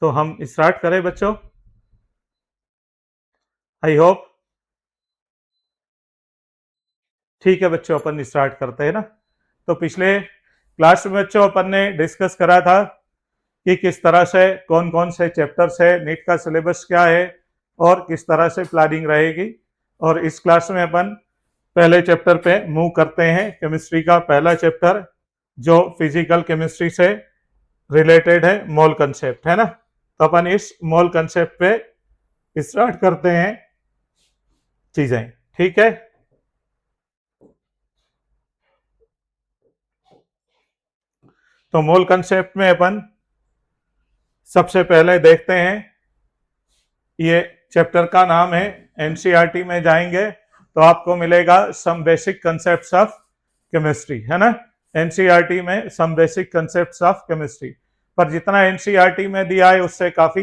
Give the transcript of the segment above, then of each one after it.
तो हम स्टार्ट करें बच्चों। आई होप ठीक है बच्चों, अपन स्टार्ट करते हैं ना। तो पिछले क्लास में बच्चों अपन ने डिस्कस करा था कि किस तरह से कौन कौन से चैप्टर्स है, नीट का सिलेबस क्या है और किस तरह से प्लानिंग रहेगी। और इस क्लास में अपन पहले चैप्टर पे मूव करते हैं, केमिस्ट्री का पहला चैप्टर जो फिजिकल केमिस्ट्री से रिलेटेड है, मोल कंसेप्ट है ना। तो अपन इस मोल कंसेप्ट पे स्टार्ट करते हैं चीजें, ठीक है। तो मोल कंसेप्ट में अपन सबसे पहले देखते हैं, ये चैप्टर का नाम है, एनसीईआरटी में जाएंगे तो आपको मिलेगा some basic concepts of chemistry, है ना। एनसीईआरटी में some basic concepts of chemistry, पर जितना एनसीईआरटी में दिया है उससे काफी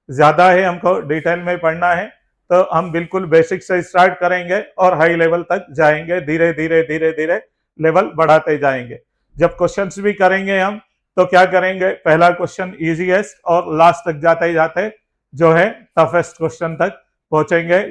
ज्यादा है, हमको डिटेल में पढ़ना है। तो हम बिल्कुल बेसिक से स्टार्ट करेंगे और हाई लेवल तक जाएंगे, धीरे धीरे धीरे धीरे लेवल बढ़ाते जाएंगे। जब क्वेश्चंस भी करेंगे हम तो क्या करेंगे, पहला क्वेश्चन इजीएस्ट और लास्ट तक जाते जाते जो है टफेस्ट क्वेश्चन तक पहुंचेंगे,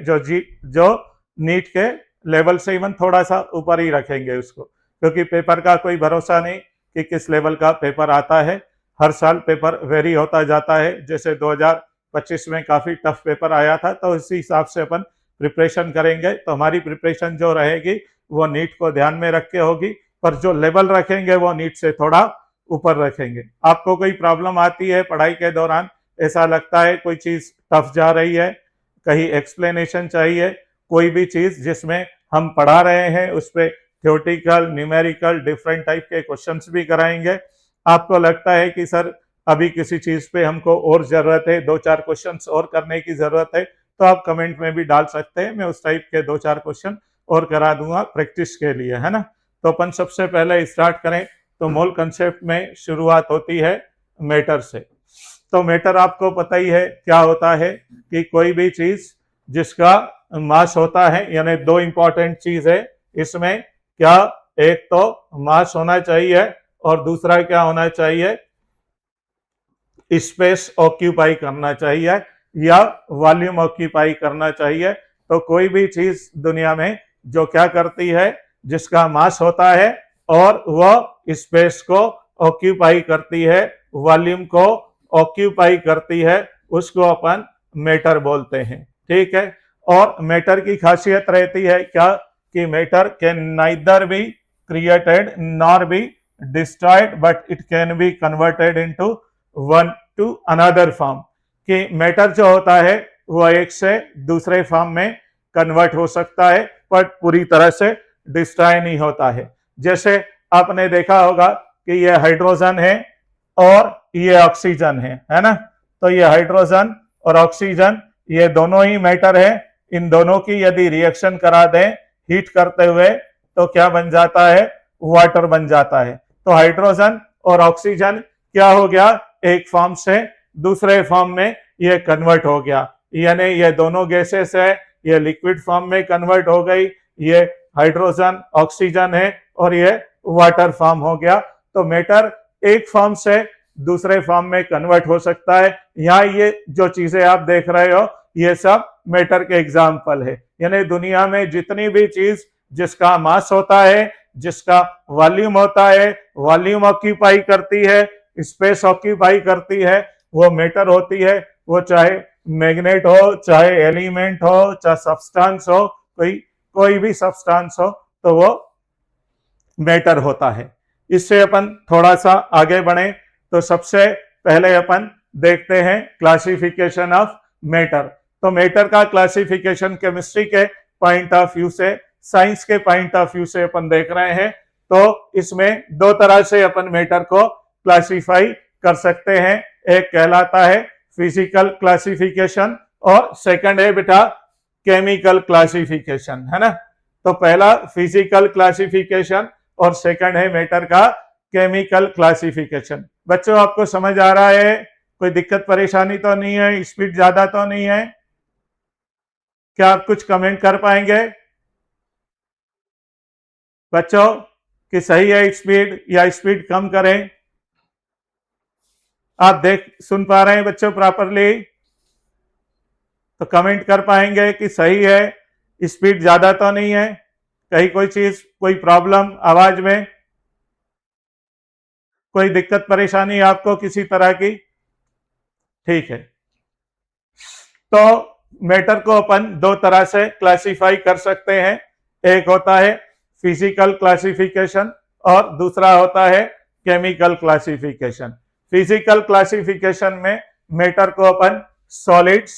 जो नीट के लेवल से इवन थोड़ा सा ऊपर ही रखेंगे उसको, क्योंकि पेपर का कोई भरोसा नहीं कि किस लेवल का पेपर आता है। हर साल पेपर वेरी होता जाता है, जैसे 2025 में काफी टफ पेपर आया था, तो इसी हिसाब से अपन प्रिपरेशन करेंगे। तो हमारी प्रिपरेशन जो रहेगी वो नीट को ध्यान में रख के होगी, पर जो लेवल रखेंगे वो नीट से थोड़ा ऊपर रखेंगे। आपको कोई प्रॉब्लम आती है पढ़ाई के दौरान, ऐसा लगता है कोई चीज टफ जा रही है, कहीं एक्सप्लेनेशन चाहिए, कोई भी चीज जिसमें हम पढ़ा रहे हैं उस पर थ्योरेटिकल, न्यूमेरिकल, डिफरेंट टाइप के क्वेश्चंस भी कराएंगे, आपको लगता है कि सर अभी किसी चीज पे हमको और जरूरत है, 2-4 क्वेश्चंस और करने की जरूरत है, तो आप कमेंट में भी डाल सकते हैं, मैं उस टाइप के 2-4 क्वेश्चन और करा दूंगा प्रैक्टिस के लिए, है ना। तो अपन सबसे पहले स्टार्ट करें तो मोल कंसेप्ट में शुरुआत होती है मैटर से। तो मैटर आपको पता ही है क्या होता है, कि कोई भी चीज जिसका मास होता है, यानी दो इंपॉर्टेंट चीज है इसमें, क्या, एक तो मास होना चाहिए और दूसरा क्या होना चाहिए, स्पेस ऑक्यूपाई करना चाहिए या वॉल्यूम ऑक्यूपाई करना चाहिए। तो कोई भी चीज दुनिया में जो क्या करती है, जिसका मास होता है और वह स्पेस को ऑक्यूपाई करती है, वॉल्यूम को ऑक्यूपाई करती है, उसको अपन मैटर बोलते हैं, ठीक है। और मैटर की खासियत रहती है क्या, कि matter can neither be created nor be destroyed but it can be converted into one two another form. कि मैटर जो होता है वो एक से दूसरे फॉर्म में कन्वर्ट हो सकता है, पर पूरी तरह से डिस्ट्रॉय नहीं होता है। जैसे आपने देखा होगा कि ये हाइड्रोजन है और ये ऑक्सीजन है ना। तो ये हाइड्रोजन और ऑक्सीजन ये दोनों ही मैटर है, इन दोनों की यदि रिएक्शन करा दें हीट करते हुए तो क्या बन जाता है, वाटर बन जाता है। तो हाइड्रोजन और ऑक्सीजन क्या हो गया, एक फॉर्म से दूसरे फॉर्म में ये कन्वर्ट हो गया, यानी ये दोनों गैसेस है, ये लिक्विड फॉर्म में कन्वर्ट हो गई, ये हाइड्रोजन ऑक्सीजन है और ये वाटर फॉर्म हो गया। तो मैटर एक फॉर्म से दूसरे फॉर्म में कन्वर्ट हो सकता है। यहाँ ये जो चीजें आप देख रहे हो ये सब मैटर के एग्जाम्पल है, यानी दुनिया में जितनी भी चीज जिसका मास होता है, जिसका वॉल्यूम होता है, वॉल्यूम ऑक्यूपाई करती है, स्पेस ऑक्यूपाई करती है, वो मैटर होती है। वो चाहे मैग्नेट हो, चाहे एलिमेंट हो, चाहे सब्सटेंस हो, कोई भी सब्सटेंस हो, तो वो मैटर होता है। इससे अपन थोड़ा सा आगे बढ़े तो सबसे पहले अपन देखते हैं क्लासिफिकेशन ऑफ मैटर। तो मैटर का क्लासिफिकेशन केमिस्ट्री के पॉइंट ऑफ व्यू से, साइंस के पॉइंट ऑफ व्यू से अपन देख रहे हैं। तो इसमें दो तरह से अपन मैटर को क्लासिफाई कर सकते हैं, एक कहलाता है फिजिकल क्लासिफिकेशन और सेकंड है बेटा केमिकल क्लासिफिकेशन, है ना। तो पहला फिजिकल क्लासिफिकेशन और सेकंड है मैटर का केमिकल क्लासिफिकेशन। बच्चों आपको समझ आ रहा है, कोई दिक्कत परेशानी तो नहीं है, स्पीड ज्यादा तो नहीं है? क्या आप कुछ कमेंट कर पाएंगे बच्चों कि सही है स्पीड या स्पीड कम करें? आप देख सुन पा रहे हैं बच्चों प्रॉपरली? तो कमेंट कर पाएंगे कि सही है, स्पीड ज्यादा तो नहीं है, कहीं कोई चीज, कोई प्रॉब्लम आवाज में, कोई दिक्कत परेशानी आपको किसी तरह की? ठीक है। तो मैटर को अपन दो तरह से क्लासिफाई कर सकते हैं। एक होता है फिजिकल क्लासिफिकेशन और दूसरा होता है केमिकल क्लासिफिकेशन। फिजिकल क्लासिफिकेशन में मैटर को अपन सॉलिड्स,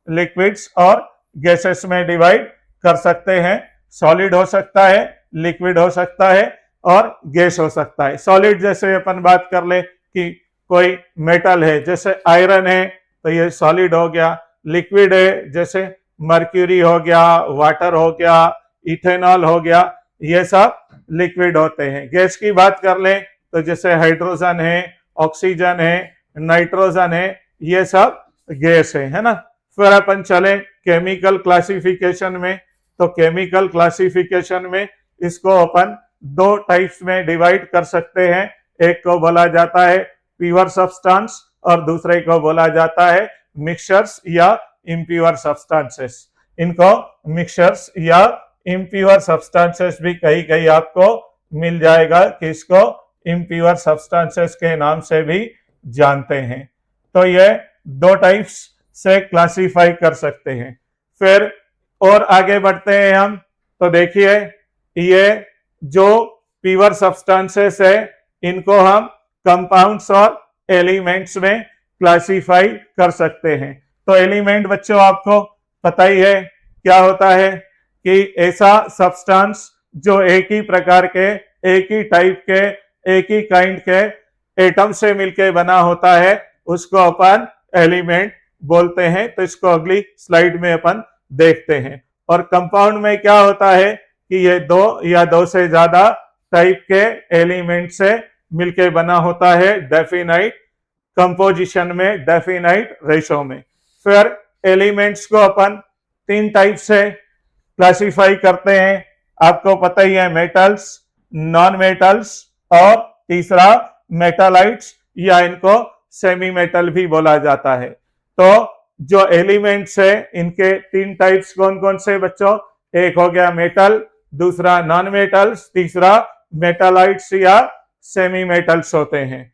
लिक्विड्स और गैसेस में डिवाइड कर सकते हैं। सॉलिड हो सकता है, लिक्विड हो सकता है और गैस हो सकता है। सॉलिड जैसे अपन बात कर ले कि कोई मेटल है, जैसे आयरन है तो ये सॉलिड हो गया। लिक्विड है जैसे मर्क्यूरी हो गया, वाटर हो गया, इथेनॉल हो गया, ये सब लिक्विड होते हैं। गैस की बात कर लें तो जैसे हाइड्रोजन है, ऑक्सीजन है, नाइट्रोजन है, ये सब गैस है ना। फिर अपन चले केमिकल क्लासिफिकेशन में। तो केमिकल क्लासिफिकेशन में इसको अपन दो टाइप्स में डिवाइड कर सकते हैं। एक को बोला जाता है प्योर सब्सटेंस और दूसरे को बोला जाता है मिक्सचर्स या इम्प्योर सब्सटेंसेस। इनको मिक्सचर्स या इम्प्योर सब्सटेंसेस भी कहीं कहीं आपको मिल जाएगा कि इसको इम्प्योर सब्सटेंसेस के नाम से भी जानते हैं। तो ये दो टाइप्स से क्लासिफाई कर सकते हैं। फिर और आगे बढ़ते हैं हम। तो देखिए ये जो प्योर सब्सटेंसेस है इनको हम कंपाउंड्स और एलिमेंट्स में क्लासिफाई कर सकते हैं। तो एलिमेंट बच्चों आपको पता ही है क्या होता है कि ऐसा सब्सटेंस जो एक ही प्रकार के, एक ही टाइप के, एक ही काइंड के एटम से मिलकर बना होता है, उसको अपन एलिमेंट बोलते हैं। तो इसको अगली स्लाइड में अपन देखते हैं। और कंपाउंड में क्या होता है कि ये दो या दो से ज्यादा टाइप के एलिमेंट से मिलकर बना होता है डेफिनाइट कंपोजिशन में, डेफिनाइट रेशो में। फिर एलिमेंट्स को अपन तीन टाइप से क्लासिफाई करते हैं। आपको पता ही है, मेटल्स, नॉन मेटल्स और तीसरा मेटालाइट्स या इनको सेमी मेटल भी बोला जाता है। तो जो एलिमेंट्स है इनके तीन टाइप्स कौन कौन से बच्चों? एक हो गया मेटल, दूसरा नॉन मेटल्स, तीसरा मेटालाइट्स या सेमी मेटल्स होते हैं।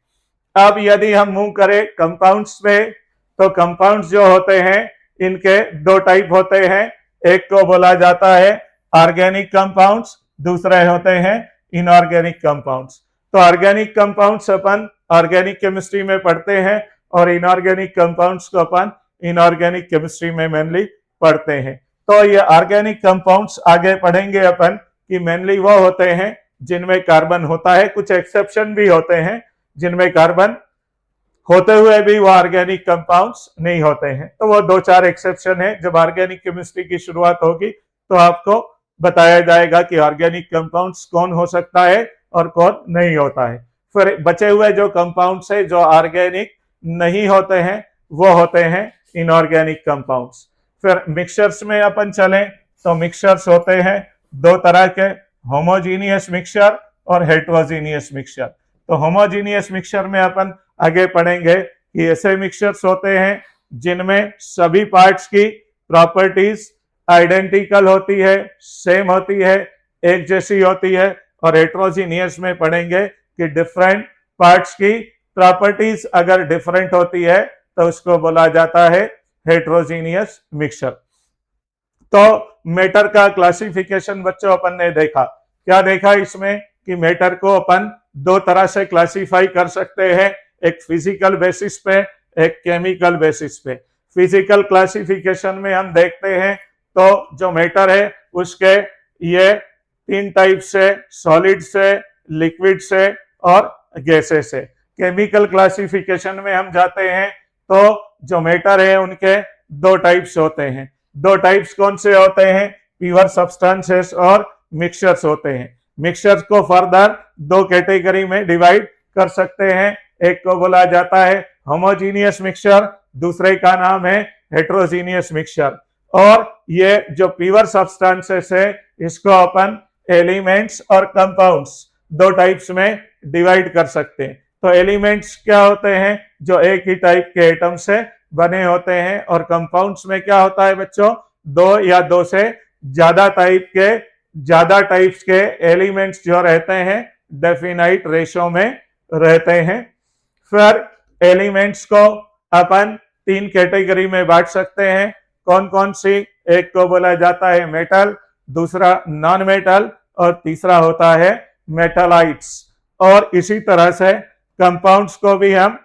अब यदि हम मूव करें कंपाउंड्स पे, तो कंपाउंड्स जो होते हैं इनके दो टाइप होते हैं। एक को बोला जाता है ऑर्गेनिक कंपाउंड्स, दूसरे होते हैं इनऑर्गेनिक कंपाउंड्स। तो ऑर्गेनिक कंपाउंड्स अपन ऑर्गेनिक केमिस्ट्री में पढ़ते हैं और इनऑर्गेनिक कंपाउंड्स को अपन इनऑर्गेनिक केमिस्ट्री में मेनली पढ़ते हैं। तो ये ऑर्गेनिक कंपाउंड्स आगे पढ़ेंगे अपन कि मेनली वो होते हैं जिनमें कार्बन होता है। कुछ एक्सेप्शन भी होते हैं जिनमें कार्बन होते हुए भी वो ऑर्गेनिक कंपाउंड्स नहीं होते हैं। तो वो दो चार एक्सेप्शन है। जब ऑर्गेनिक केमिस्ट्री की शुरुआत होगी तो आपको बताया जाएगा कि ऑर्गेनिक कंपाउंड्स कौन हो सकता है और कौन नहीं होता है। फिर बचे हुए जो कंपाउंड्स है जो ऑर्गेनिक नहीं होते हैं वो होते हैं इनऑर्गेनिक कंपाउंड्स। फिर मिक्सचर्स में अपन चलें तो मिक्सचर्स होते हैं दो तरह के, होमोजीनियस मिक्सचर और हेटेरोजीनियस मिक्सचर। तो होमोजीनियस मिक्सचर में अपन आगे पढ़ेंगे कि ऐसे मिक्सचर्स होते हैं जिनमें सभी पार्ट्स की प्रॉपर्टीज आइडेंटिकल होती है, सेम होती है, एक जैसी होती है। और हेटेरोजीनियस में पढ़ेंगे कि डिफरेंट पार्ट्स की प्रॉपर्टीज अगर डिफरेंट होती है तो उसको बोला जाता है हेटेरोजीनियस मिक्सचर। तो मैटर का क्लासिफिकेशन बच्चों अपन ने देखा। क्या देखा इसमें कि मैटर को अपन दो तरह से क्लासिफाई कर सकते हैं, एक फिजिकल बेसिस पे, एक केमिकल बेसिस पे। फिजिकल क्लासिफिकेशन में हम देखते हैं तो जो मैटर है उसके ये तीन टाइप से, सॉलिड से, लिक्विड से और गैसेस से। केमिकल क्लासिफिकेशन में हम जाते हैं तो जो मैटर है उनके दो टाइप्स होते हैं। दो टाइप्स कौन से होते हैं? प्योर सब्सटेंसेस और मिक्सचर्स होते हैं। मिक्सचर्स को फर्दर दो कैटेगरी में डिवाइड कर सकते हैं। एक को बोला जाता है होमोजीनियस मिक्सचर, दूसरे का नाम है हेटेरोजीनियस मिक्सचर। और ये जो प्योर सब्सटेंसेस है इसको अपन एलिमेंट्स और कंपाउंड्स दो टाइप्स में डिवाइड कर सकते हैं। तो एलिमेंट्स क्या होते हैं, जो एक ही टाइप के एटम से बने होते हैं। और कंपाउंड्स में क्या होता है बच्चों, दो या दो से ज्यादा टाइप्स के एलिमेंट्स जो रहते हैं डेफिनाइट रेशो में रहते हैं। फिर एलिमेंट्स को अपन 3 कैटेगरी में बांट सकते हैं। कौन कौन सी, एक को बोला जाता है मेटल, दूसरा नॉन मेटल और तीसरा होता है मेटालाइट्स। और इसी तरह से कंपाउंड्स को भी हम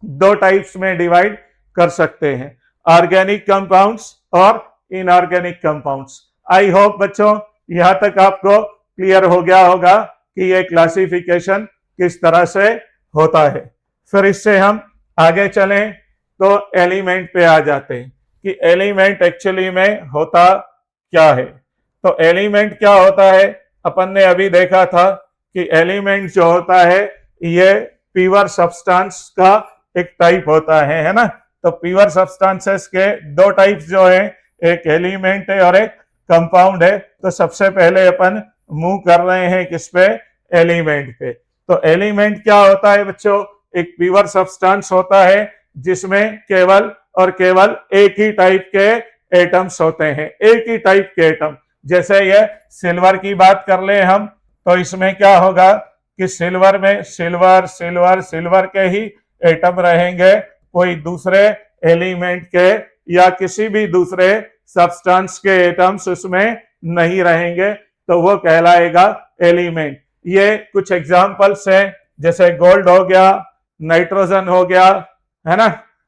2 टाइप्स में डिवाइड कर सकते हैं, ऑर्गेनिक कंपाउंड्स और इनऑर्गेनिक कंपाउंड्स। आई होप बच्चों यहां तक आपको क्लियर हो गया होगा कि ये क्लासिफिकेशन किस तरह से होता है। फिर इससे हम आगे चलें तो एलिमेंट पे आ जाते हैं कि एलिमेंट एक्चुअली में होता क्या है। तो एलिमेंट क्या होता है, अपन ने अभी देखा था कि एलिमेंट जो होता है ये प्योर सब्सटेंस का एक टाइप होता है ना। तो प्योर सब्सटेंसेस के 2 टाइप्स जो है, एक एलिमेंट है और एक कंपाउंड है। तो सबसे पहले अपन मूव कर रहे हैं किस पे, एलिमेंट पे। तो एलिमेंट क्या होता है बच्चों, एक प्योर सब्सटेंस होता है जिसमें केवल और केवल एक ही टाइप के एटम्स होते हैं, एक ही टाइप के एटम। जैसे ये सिल्वर की बात कर ले हम, तो इसमें क्या होगा कि सिल्वर में सिल्वर के ही एटम रहेंगे, कोई दूसरे एलिमेंट के या किसी भी दूसरे सब्सटेंस के एटम्स उसमें नहीं रहेंगे, तो वो कहलाएगा एलिमेंट। ये कुछ एग्जांपल्स हैं, जैसे गोल्ड हो गया, नाइट्रोजन हो गया, है ना,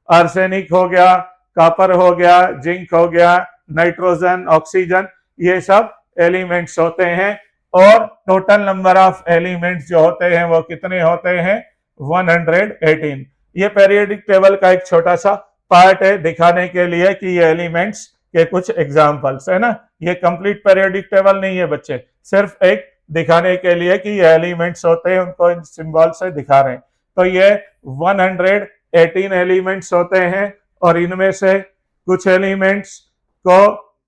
आर्सेनिक हो गया, कॉपर हो गया, जिंक हो गया, नाइट्रोजन, ऑक्सीजन, ये सब एलिमेंट्स होते हैं। और टोटल नंबर ऑफ एलिमेंट्स जो होते हैं वो कितने होते हैं, 118। ये पीरियोडिक टेबल का एक छोटा सा पार्ट है दिखाने के लिए कि ये एलिमेंट्स के कुछ एग्जांपल्स है ना। ये कंप्लीट पीरियोडिक टेबल नहीं है बच्चे, सिर्फ एक दिखाने के लिए कि ये एलिमेंट्स होते हैं, उनको इन सिंबल से दिखा रहे हैं। तो ये 118 एलिमेंट्स होते हैं और इनमें से कुछ एलिमेंट्स को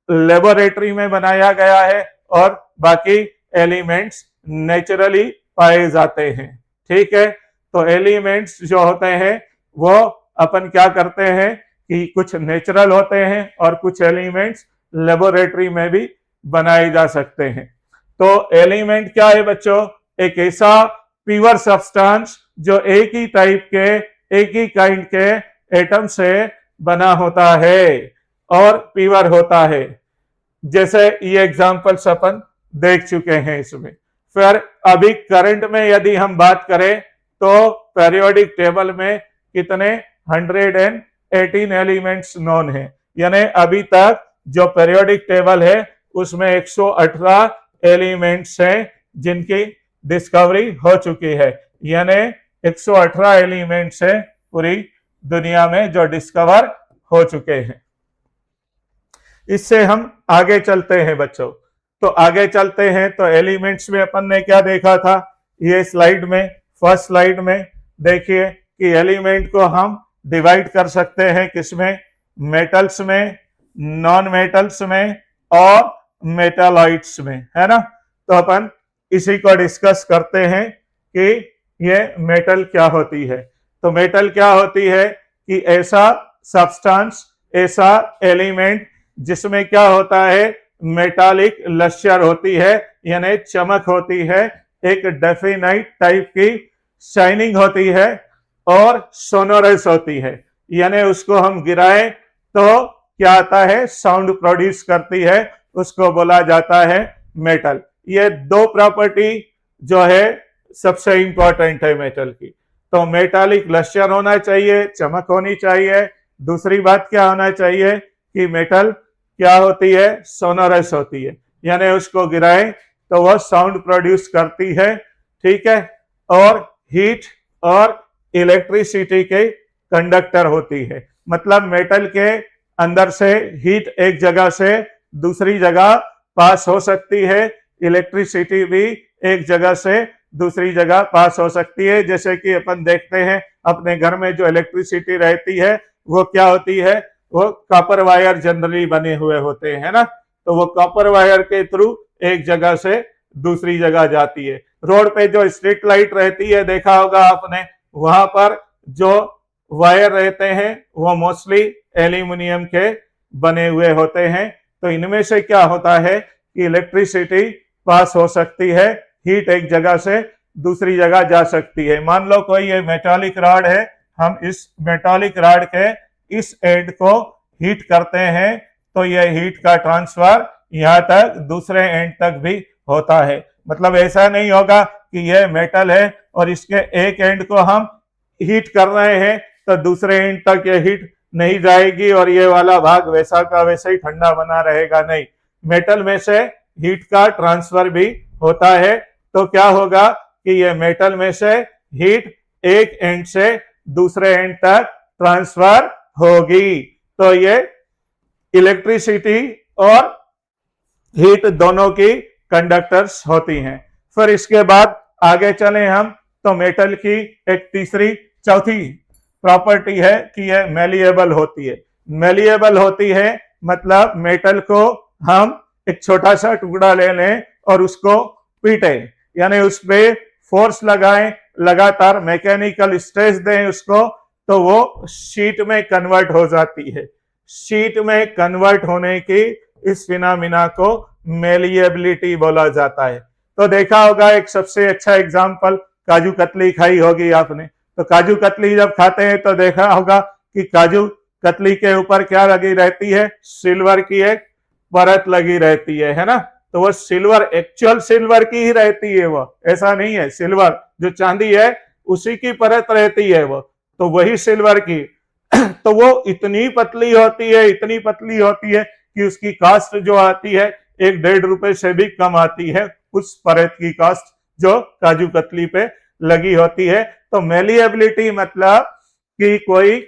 लेबोरेटरी में बनाया गया है और बाकी एलिमेंट्स नेचुरली पाए जाते हैं। ठीक है, तो एलिमेंट्स जो होते हैं वो अपन क्या करते हैं कि कुछ नेचुरल होते हैं और कुछ एलिमेंट्स लेबोरेटरी में भी बनाए जा सकते हैं। तो एलिमेंट क्या है बच्चों, एक ऐसा प्योर सब्सटेंस जो एक ही टाइप के, एक ही काइंड के एटम से बना होता है और प्योर होता है। जैसे ये एग्जांपल्स अपन देख चुके हैं इसमें। फिर अभी करंट में यदि हम बात करें तो पीरियोडिक टेबल में कितने 118 एलिमेंट्स नोन है, यानी अभी तक जो पीरियोडिक टेबल है उसमें 118 एलिमेंट्स हैं जिनकी डिस्कवरी हो चुकी है। यानी 118 एलिमेंट्स है पूरी दुनिया में जो डिस्कवर हो चुके हैं। इससे हम आगे चलते हैं बच्चों। तो आगे चलते हैं तो एलिमेंट्स में अपन ने क्या देखा था, ये स्लाइड में, फर्स्ट स्लाइड में देखिए कि एलिमेंट को हम डिवाइड कर सकते हैं किसमें, मेटल्स में, नॉन मेटल्स में और मेटालॉइड्स में, है ना। तो अपन इसी को डिस्कस करते हैं कि ये मेटल क्या होती है। तो मेटल क्या होती है कि ऐसा सब्सटेंस, ऐसा एलिमेंट जिसमें क्या होता है, मेटालिक लश्यर होती है, यानी चमक होती है, एक डेफिनाइट टाइप की शाइनिंग होती है और सोनोरस होती है, यानी उसको हम गिराएं तो क्या आता है, साउंड प्रोड्यूस करती है, उसको बोला जाता है मेटल। ये 2 प्रॉपर्टी जो है सबसे इंपॉर्टेंट है मेटल की। तो मेटालिक लश्यर होना चाहिए, चमक होनी चाहिए। दूसरी बात क्या होना चाहिए कि मेटल क्या होती है, सोनोरस होती है, यानी उसको गिराएं तो वह साउंड प्रोड्यूस करती है। ठीक है, और हीट और इलेक्ट्रिसिटी के कंडक्टर होती है। मतलब मेटल के अंदर से हीट एक जगह से दूसरी जगह पास हो सकती है, इलेक्ट्रिसिटी भी एक जगह से दूसरी जगह पास हो सकती है। जैसे कि अपन देखते हैं अपने घर में जो इलेक्ट्रिसिटी रहती है वो क्या होती है, वो कॉपर वायर जनरली बने हुए होते हैं ना। तो वो कॉपर वायर के थ्रू एक जगह से दूसरी जगह जाती है। रोड पे जो स्ट्रीट लाइट रहती है, देखा होगा आपने, वहां पर जो वायर रहते हैं वो मोस्टली एल्यूमिनियम के बने हुए होते हैं। तो इनमें से क्या होता है कि इलेक्ट्रिसिटी पास हो सकती है, हीट एक जगह से दूसरी जगह जा सकती है। मान लो कोई ये मेटालिक रॉड है, हम इस मेटालिक रॉड के इस एंड को हीट करते हैं तो ये हीट का ट्रांसफर यहाँ तक दूसरे एंड तक भी होता है। मतलब ऐसा नहीं होगा कि यह मेटल है और इसके एक एंड को हम हीट कर रहे हैं तो दूसरे एंड तक ये हीट नहीं जाएगी और ये वाला भाग वैसा का वैसा ही ठंडा बना रहेगा। नहीं, मेटल में से हीट का ट्रांसफर भी होता है। तो क्या होगा कि ये मेटल में से हीट एक एंड से दूसरे एंड तक ट्रांसफर होगी। तो ये इलेक्ट्रिसिटी और हीट दोनों की कंडक्टर्स होती हैं। फिर इसके बाद आगे चलें हम, तो मेटल की एक तीसरी चौथी प्रॉपर्टी है कि यह मेलिएबल होती है। मेलिएबल होती है मतलब मेटल को हम एक छोटा सा टुकड़ा ले लें और उसको पीटे, यानी उस पे फोर्स लगाएं, लगातार मैकेनिकल स्ट्रेस दें उसको, तो वो शीट में कन्वर्ट हो जाती है। शीट में कन्वर्ट होने की इस फिनोमिना को मेलिएबिलिटी बोला जाता है। तो देखा होगा एक सबसे अच्छा एग्जांपल, काजू कतली खाई होगी आपने। तो काजू कतली जब खाते हैं तो देखा होगा कि काजू कतली के ऊपर क्या लगी रहती है, सिल्वर की एक परत लगी रहती है ना। तो वो सिल्वर एक्चुअल सिल्वर की ही रहती है, वो ऐसा नहीं है। सिल्वर जो चांदी है उसी की परत रहती है वो, तो वही सिल्वर की तो वो इतनी पतली होती है, इतनी पतली होती है कि उसकी कास्ट जो आती है 1-1.5 रुपए से भी कम आती है उस परत की कास्ट जो काजू कतली पे लगी होती है। तो मेलिएबिलिटी मतलब कि कोई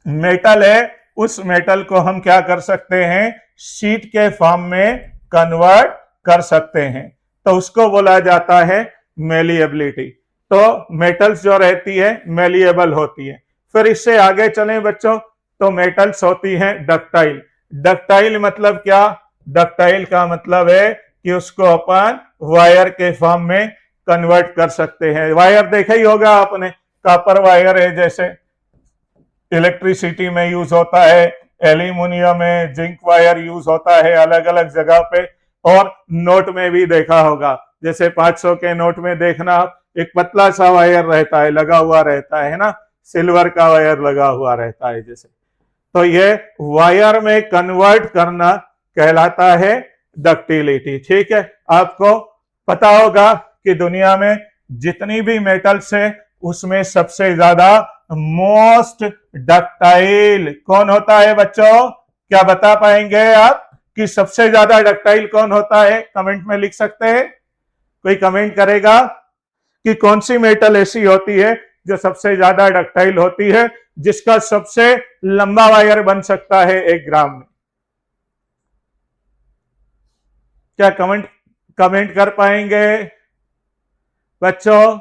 मेटल है, उस मेटल को हम क्या कर सकते हैं, शीट के फॉर्म में कन्वर्ट कर सकते हैं, तो उसको बोला जाता है मेलिएबिलिटी। तो मेटल्स जो रहती है मेलिएबल होती है। फिर इससे आगे चलें बच्चों, तो मेटल्स होती हैं डक्टाइल। डक्टाइल मतलब क्या, डक्टाइल का मतलब है कि उसको अपन वायर के फॉर्म में कन्वर्ट कर सकते हैं। वायर देखा ही होगा आपने, कॉपर वायर है जैसे इलेक्ट्रिसिटी में यूज होता है, एल्यूमिनियम में जिंक वायर यूज होता है अलग अलग जगह पे, और नोट में भी देखा होगा, जैसे 500 के नोट में देखना एक पतला सा वायर रहता है, लगा हुआ रहता है ना, सिल्वर का वायर लगा हुआ रहता है जैसे। तो ये वायर में कन्वर्ट करना कहलाता है डक्टिलिटी। ठीक है, आपको पता होगा कि दुनिया में जितनी भी मेटल्स है उसमें सबसे ज्यादा मोस्ट डक्टाइल कौन होता है बच्चों? क्या बता पाएंगे आप कि सबसे ज्यादा डक्टाइल कौन होता है? कमेंट में लिख सकते हैं। कोई कमेंट करेगा कि कौन सी मेटल ऐसी होती है जो सबसे ज्यादा डक्टाइल होती है, जिसका सबसे लंबा वायर बन सकता है 1 ग्राम में? क्या कमेंट कर पाएंगे बच्चों?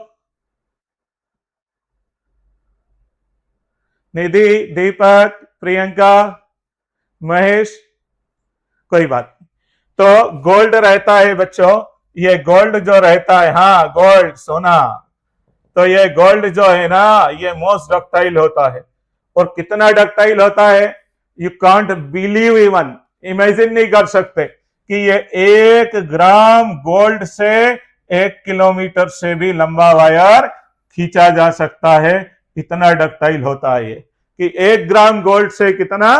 निधि, दीपक, प्रियंका, महेश, कोई बात नहीं। तो गोल्ड रहता है बच्चों, ये गोल्ड जो रहता है, हाँ गोल्ड, सोना, तो ये गोल्ड जो है ना ये मोस्ट डक्टाइल होता है। और कितना डक्टाइल होता है, you can't believe, even imagine नहीं कर सकते कि ये 1 ग्राम गोल्ड से 1 किलोमीटर से भी लंबा वायर खींचा जा सकता है। इतना डक्टाइल होता है ये कि 1 ग्राम गोल्ड से कितना,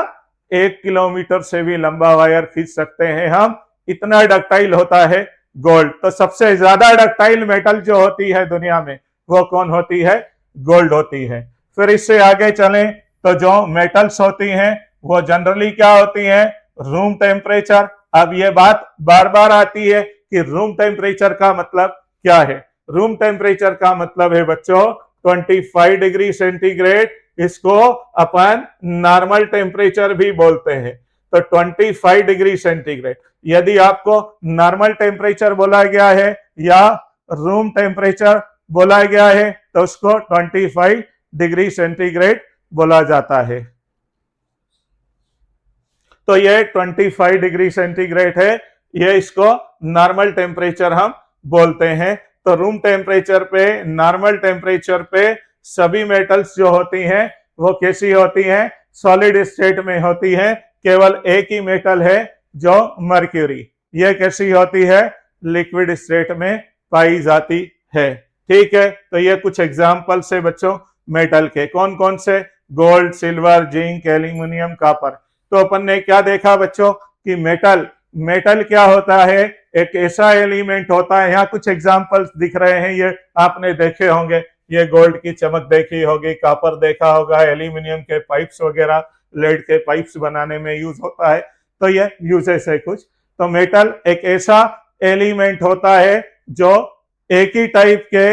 1 किलोमीटर से भी लंबा वायर खींच सकते हैं हम, इतना डक्टाइल होता है गोल्ड। तो सबसे ज्यादा डक्टाइल मेटल जो होती है दुनिया में वो कौन होती है? गोल्ड होती है। फिर इससे आगे चलें तो जो मेटल्स होती हैं वो जनरली क्या होती हैं? Room temperature. अब ये बात बार बार आती है कि रूम टेम्परेचर का मतलब क्या है? रूम टेम्परेचर का मतलब है बच्चों 25 डिग्री सेंटीग्रेड, इसको अपन नॉर्मल टेम्परेचर भी बोलते हैं। तो 25 डिग्री सेंटीग्रेड, यदि आपको नॉर्मल टेम्परेचर बोला गया है या रूम टेम्परेचर बोला गया है तो उसको 25 डिग्री सेंटीग्रेड बोला जाता है। तो ये 25 डिग्री सेंटीग्रेड है, ये इसको नॉर्मल टेम्परेचर हम बोलते हैं। तो रूम टेम्परेचर पे, नॉर्मल टेम्परेचर पे सभी मेटल्स जो होती हैं वो कैसी होती हैं, सॉलिड स्टेट में होती है। केवल एक ही मेटल है जो मर्क्यूरी, ये कैसी होती है, लिक्विड स्टेट में पाई जाती है। ठीक है, तो ये कुछ एग्जाम्पल्स है बच्चों मेटल के। कौन कौन से, gold, silver, zinc, aluminium, copper. तो अपन ने क्या देखा बच्चों कि मेटल क्या होता है, एक ऐसा एलिमेंट होता है, यहाँ कुछ एग्जाम्पल्स दिख रहे हैं, ये आपने देखे होंगे, ये गोल्ड की चमक देखी होगी, कॉपर देखा होगा, एल्यूमिनियम के पाइप्स वगैरह, लेड के पाइप्स बनाने में यूज होता है। तो ये यूजेस है कुछ। तो मेटल एक ऐसा एलिमेंट होता है जो एक ही टाइप के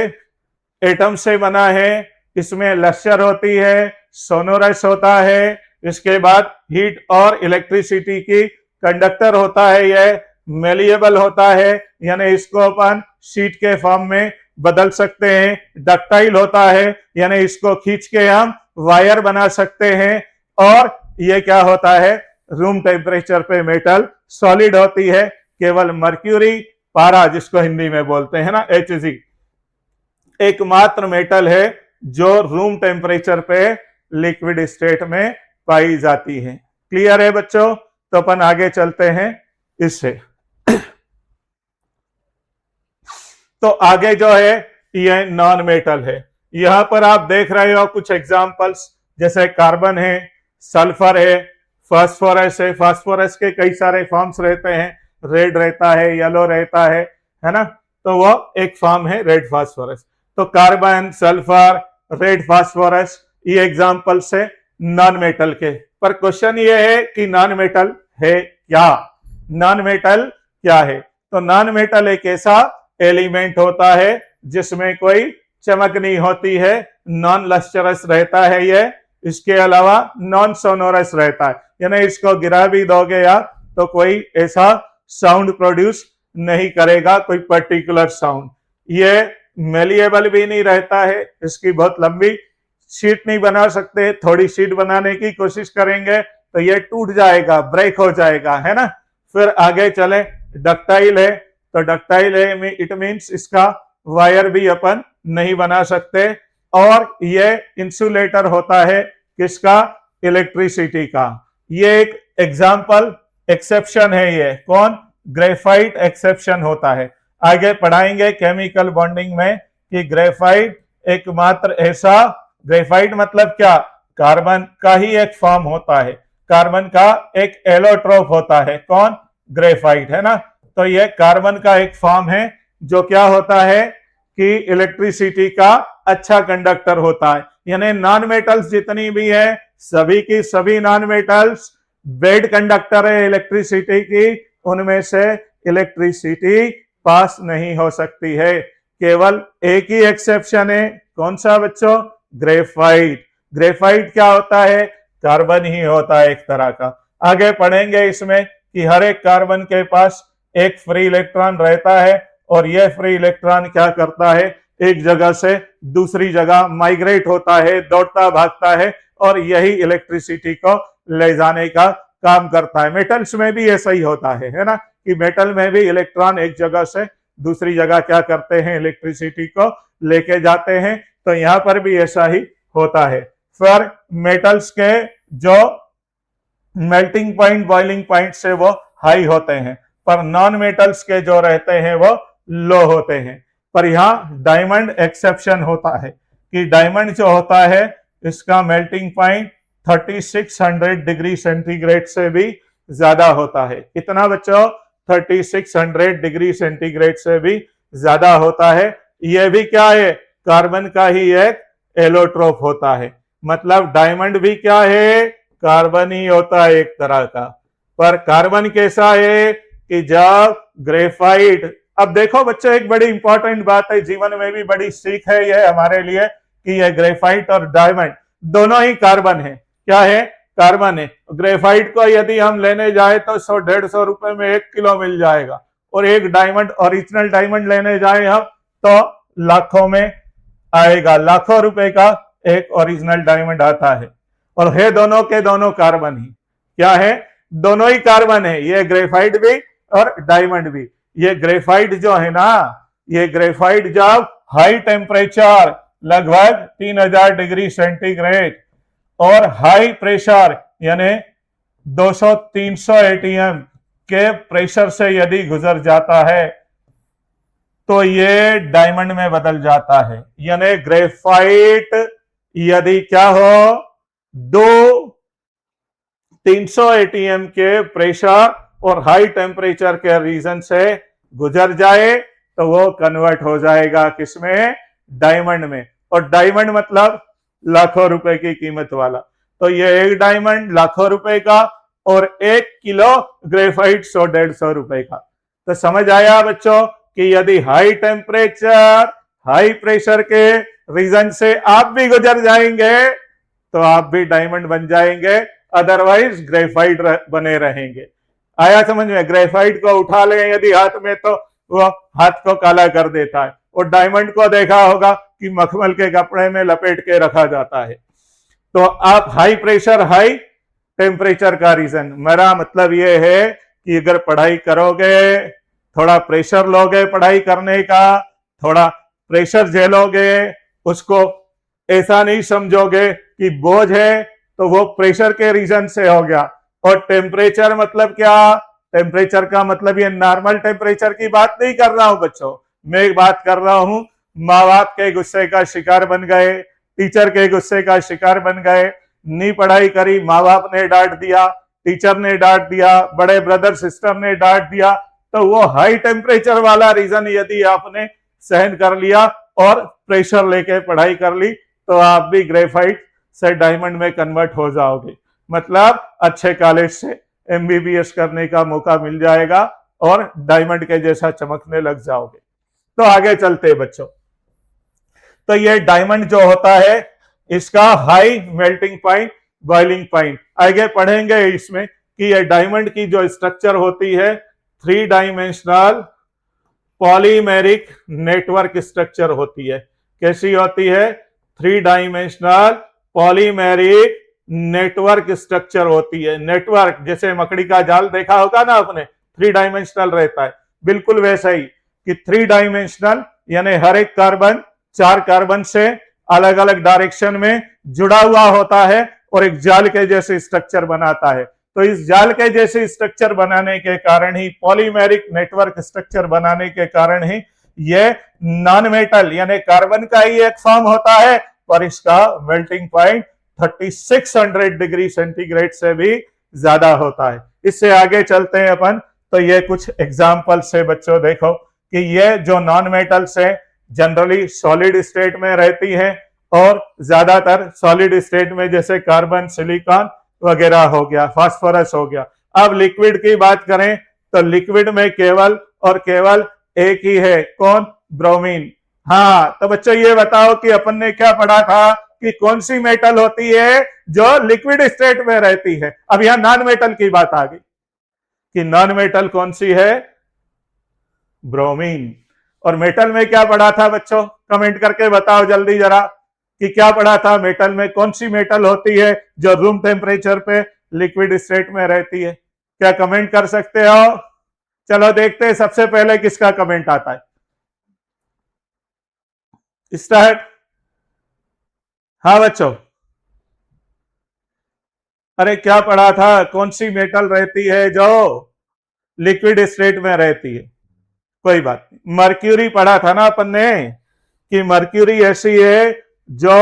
एटम से बना है, इसमें लश्कर होती है, सोनोरस होता है, इसके बाद हीट और इलेक्ट्रिसिटी की कंडक्टर होता है, यह मेलिएबल होता है, यानी इसको अपन शीट के फॉर्म में बदल सकते हैं। डक्टाइल होता है, यानी इसको खींच के हम वायर बना सकते हैं। और ये क्या होता है, रूम टेम्परेचर पे मेटल सॉलिड होती है। केवल मर्क्यूरी, पारा जिसको हिंदी में बोलते हैं ना, Hg, एकमात्र मेटल है जो रूम टेम्परेचर पे लिक्विड स्टेट में पाई जाती है। क्लियर है बच्चों? तो अपन आगे चलते हैं इससे। तो आगे जो है ये नॉन मेटल है। यहां पर आप देख रहे हो कुछ एग्जांपल्स, जैसे कार्बन है, सल्फर है, फास्फोरस है। फास्फोरस के कई सारे फॉर्म्स रहते हैं, रेड रहता है, येलो रहता है ना, तो वो एक फॉर्म है रेड फास्फोरस। तो कार्बन, सल्फर, रेड फास्फोरस, ये एग्जांपल्स है नॉन मेटल के। पर क्वेश्चन ये है कि नॉन मेटल है क्या, नॉन मेटल क्या है? तो नॉन मेटल एक ऐसा एलिमेंट होता है जिसमें कोई चमक नहीं होती है, नॉन लस्टरस रहता है ये, इसके अलावा नॉन सोनोरस रहता है, यानी इसको गिरा भी दोगे या तो कोई ऐसा साउंड प्रोड्यूस नहीं करेगा, कोई पर्टिकुलर साउंड। ये मेलिएबल भी नहीं रहता है, इसकी बहुत लंबी शीट नहीं बना सकते, थोड़ी शीट बनाने की कोशिश करेंगे तो ये टूट जाएगा, ब्रेक हो जाएगा, है ना। फिर आगे चले, डक्टाइल है। तो डक्टाइल है इट मीन्स इसका वायर भी अपन नहीं बना सकते। और ये इंसुलेटर होता है किसका, इलेक्ट्रिसिटी का। ये एक एग्जाम्पल एक्सेप्शन है, ये कौन, ग्रेफाइट एक्सेप्शन होता है। आगे पढ़ाएंगे केमिकल बॉन्डिंग में कि ग्रेफाइट एकमात्र ऐसा, ग्रेफाइट मतलब क्या, कार्बन का ही एक फॉर्म होता है, कार्बन का एक एलोट्रोप होता है, कौन, ग्रेफाइट, है ना। तो ये कार्बन का एक फॉर्म है जो क्या होता है कि इलेक्ट्रिसिटी का अच्छा कंडक्टर होता है। यानी नॉन मेटल्स जितनी भी है, सभी की सभी नॉन मेटल्स बेड कंडक्टर है इलेक्ट्रिसिटी की, उनमें से इलेक्ट्रिसिटी पास नहीं हो सकती है। केवल एक ही एक्सेप्शन है, कौन सा बच्चों, ग्रेफाइट। ग्रेफाइट क्या होता है, कार्बन ही होता है एक तरह का। आगे पढ़ेंगे इसमें कि हर एक कार्बन के पास एक फ्री इलेक्ट्रॉन रहता है, और यह फ्री इलेक्ट्रॉन क्या करता है, एक जगह से दूसरी जगह माइग्रेट होता है, दौड़ता भागता है, और यही इलेक्ट्रिसिटी को ले जाने का काम करता है। मेटल्स में भी ऐसा ही होता है ना, कि मेटल में भी इलेक्ट्रॉन एक जगह से दूसरी जगह क्या करते हैं, इलेक्ट्रिसिटी को लेके जाते हैं। तो यहाँ पर भी ऐसा ही होता है। फिर मेटल्स के जो मेल्टिंग पॉइंट, बॉइलिंग पॉइंट से वो हाई होते हैं, पर नॉन मेटल्स के जो रहते हैं वो लो होते हैं। पर यहाँ डायमंड एक्सेप्शन होता है कि डायमंड जो होता है इसका मेल्टिंग पॉइंट 3600 डिग्री सेंटीग्रेड से भी ज्यादा होता है। कितना बच्चों, 3600 डिग्री सेंटीग्रेड से भी ज्यादा होता है। यह भी क्या है, कार्बन का ही एक एलोट्रोप होता है। मतलब डायमंड भी क्या है, कार्बन ही होता है एक तरह का। पर कार्बन कैसा है कि जब ग्रेफाइट, अब देखो बच्चों एक बड़ी इंपॉर्टेंट बात है, जीवन में भी बड़ी सीख है यह हमारे लिए, कि यह ग्रेफाइट और डायमंड दोनों ही कार्बन है। क्या है, कार्बन है। ग्रेफाइट को यदि हम लेने जाए तो 100-150 रुपए में 1 किलो मिल जाएगा, और एक डायमंड, ओरिजिनल डायमंड लेने जाए हम तो लाखों में आएगा, लाखों रुपए का एक ओरिजिनल डायमंड आता है। और है दोनों के दोनों कार्बन ही, क्या है, दोनों ही कार्बन है, ये ग्रेफाइट भी और डायमंड भी। ये ग्रेफाइट जो है ना, ये ग्रेफाइट जब हाई टेम्परेचर लगभग 3000 डिग्री सेंटीग्रेड और हाई प्रेशर यानी 200-300 एटीएम के प्रेशर से यदि गुजर जाता है तो ये डायमंड में बदल जाता है। यानी ग्रेफाइट यदि क्या हो, 300 एटीएम के प्रेशर और हाई टेम्परेचर के रीजन से गुजर जाए तो वो कन्वर्ट हो जाएगा किसमें, डायमंड में। और डायमंड मतलब लाखों रुपए की कीमत वाला। तो ये एक डायमंड लाखों रुपए का और 1 किलो ग्रेफाइट 100-150 रुपए का। तो समझ आया बच्चों कि यदि हाई टेम्परेचर हाई प्रेशर के रीजन से आप भी गुजर जाएंगे तो आप भी डायमंड बन जाएंगे, अदरवाइज ग्रेफाइट बने रहेंगे। आया समझ में? ग्रेफाइट को उठा लें यदि हाथ में तो वो हाथ को काला कर देता है, और डायमंड को देखा होगा कि मखमल के कपड़े में लपेट के रखा जाता है। तो आप हाई प्रेशर हाई टेम्परेचर का रीजन, मेरा मतलब ये है कि अगर पढ़ाई करोगे, थोड़ा प्रेशर लोगे पढ़ाई करने का, थोड़ा प्रेशर झेलोगे, उसको ऐसा नहीं समझोगे कि बोझ है तो वो प्रेशर के रीजन से हो गया। और टेम्परेचर मतलब क्या, टेम्परेचर का मतलब ये नॉर्मल टेम्परेचर की बात नहीं कर रहा हूं बच्चों, मैं बात कर रहा हूं माँ बाप के गुस्से का शिकार बन गए, टीचर के गुस्से का शिकार बन गए, नहीं पढ़ाई करी, माँ बाप ने डांट दिया, टीचर ने डांट दिया, बड़े ब्रदर सिस्टर ने डांट दिया, तो वो हाई टेम्परेचर वाला रीजन यदि आपने सहन कर लिया और प्रेशर लेके पढ़ाई कर ली तो आप भी ग्रेफाइट से डायमंड में कन्वर्ट हो जाओगे। मतलब अच्छे कॉलेज से एमबीबीएस करने का मौका मिल जाएगा और डायमंड के जैसा चमकने लग जाओगे। तो आगे चलते बच्चों। तो ये डायमंड जो होता है इसका high melting point, boiling point, आगे पढ़ेंगे इसमें कि ये डायमंड की जो स्ट्रक्चर होती है 3 डायमेंशनल पॉलीमेरिक नेटवर्क स्ट्रक्चर होती है। कैसी होती है? 3 डायमेंशनल पॉलीमेरिक नेटवर्क स्ट्रक्चर होती है। नेटवर्क जैसे मकड़ी का जाल देखा होगा ना आपने, 3 डायमेंशनल रहता है, बिल्कुल वैसा ही कि 3 डायमेंशनल यानी हर एक कार्बन 4 कार्बन से अलग अलग डायरेक्शन में जुड़ा हुआ होता है और एक जाल के जैसे स्ट्रक्चर बनाता है। तो इस जाल के जैसे स्ट्रक्चर बनाने के कारण ही, पॉलीमेरिक नेटवर्क स्ट्रक्चर बनाने के कारण ही ये नॉन मेटल यानी कार्बन का ही एक फॉर्म होता है, पर इसका मेल्टिंग पॉइंट 3600 डिग्री सेंटीग्रेड से भी ज्यादा होता है। इससे आगे चलते हैं अपन। तो ये कुछ एग्जाम्पल से बच्चों देखो कि ये जो नॉन मेटल्स है जनरली सॉलिड स्टेट में रहती है और ज्यादातर सॉलिड स्टेट में, जैसे कार्बन, सिलिकॉन वगैरह हो गया, फास्फोरस हो गया। अब लिक्विड की बात करें तो लिक्विड में केवल और केवल एक ही है, कौन? ब्रोमीन। हाँ, तो बच्चों ये बताओ कि अपन ने क्या पढ़ा था कि कौन सी मेटल होती है जो लिक्विड स्टेट में रहती है। अब यहां नॉन मेटल की बात आ गई कि नॉन मेटल कौन सी है? ब्रोमीन। और मेटल में क्या पढ़ा था बच्चों? कमेंट करके बताओ जल्दी जरा कि क्या पढ़ा था मेटल में, कौन सी मेटल होती है जो रूम टेम्परेचर पे लिक्विड स्टेट में रहती है? क्या कमेंट कर सकते हो? चलो देखते हैं सबसे पहले किसका कमेंट आता है। स्टार्ट। हाँ बच्चों, अरे क्या पढ़ा था, कौन सी मेटल रहती है जो लिक्विड स्टेट में रहती है? कोई बात नहीं, मर्क्यूरी पढ़ा था ना अपन ने कि मर्क्यूरी ऐसी है जो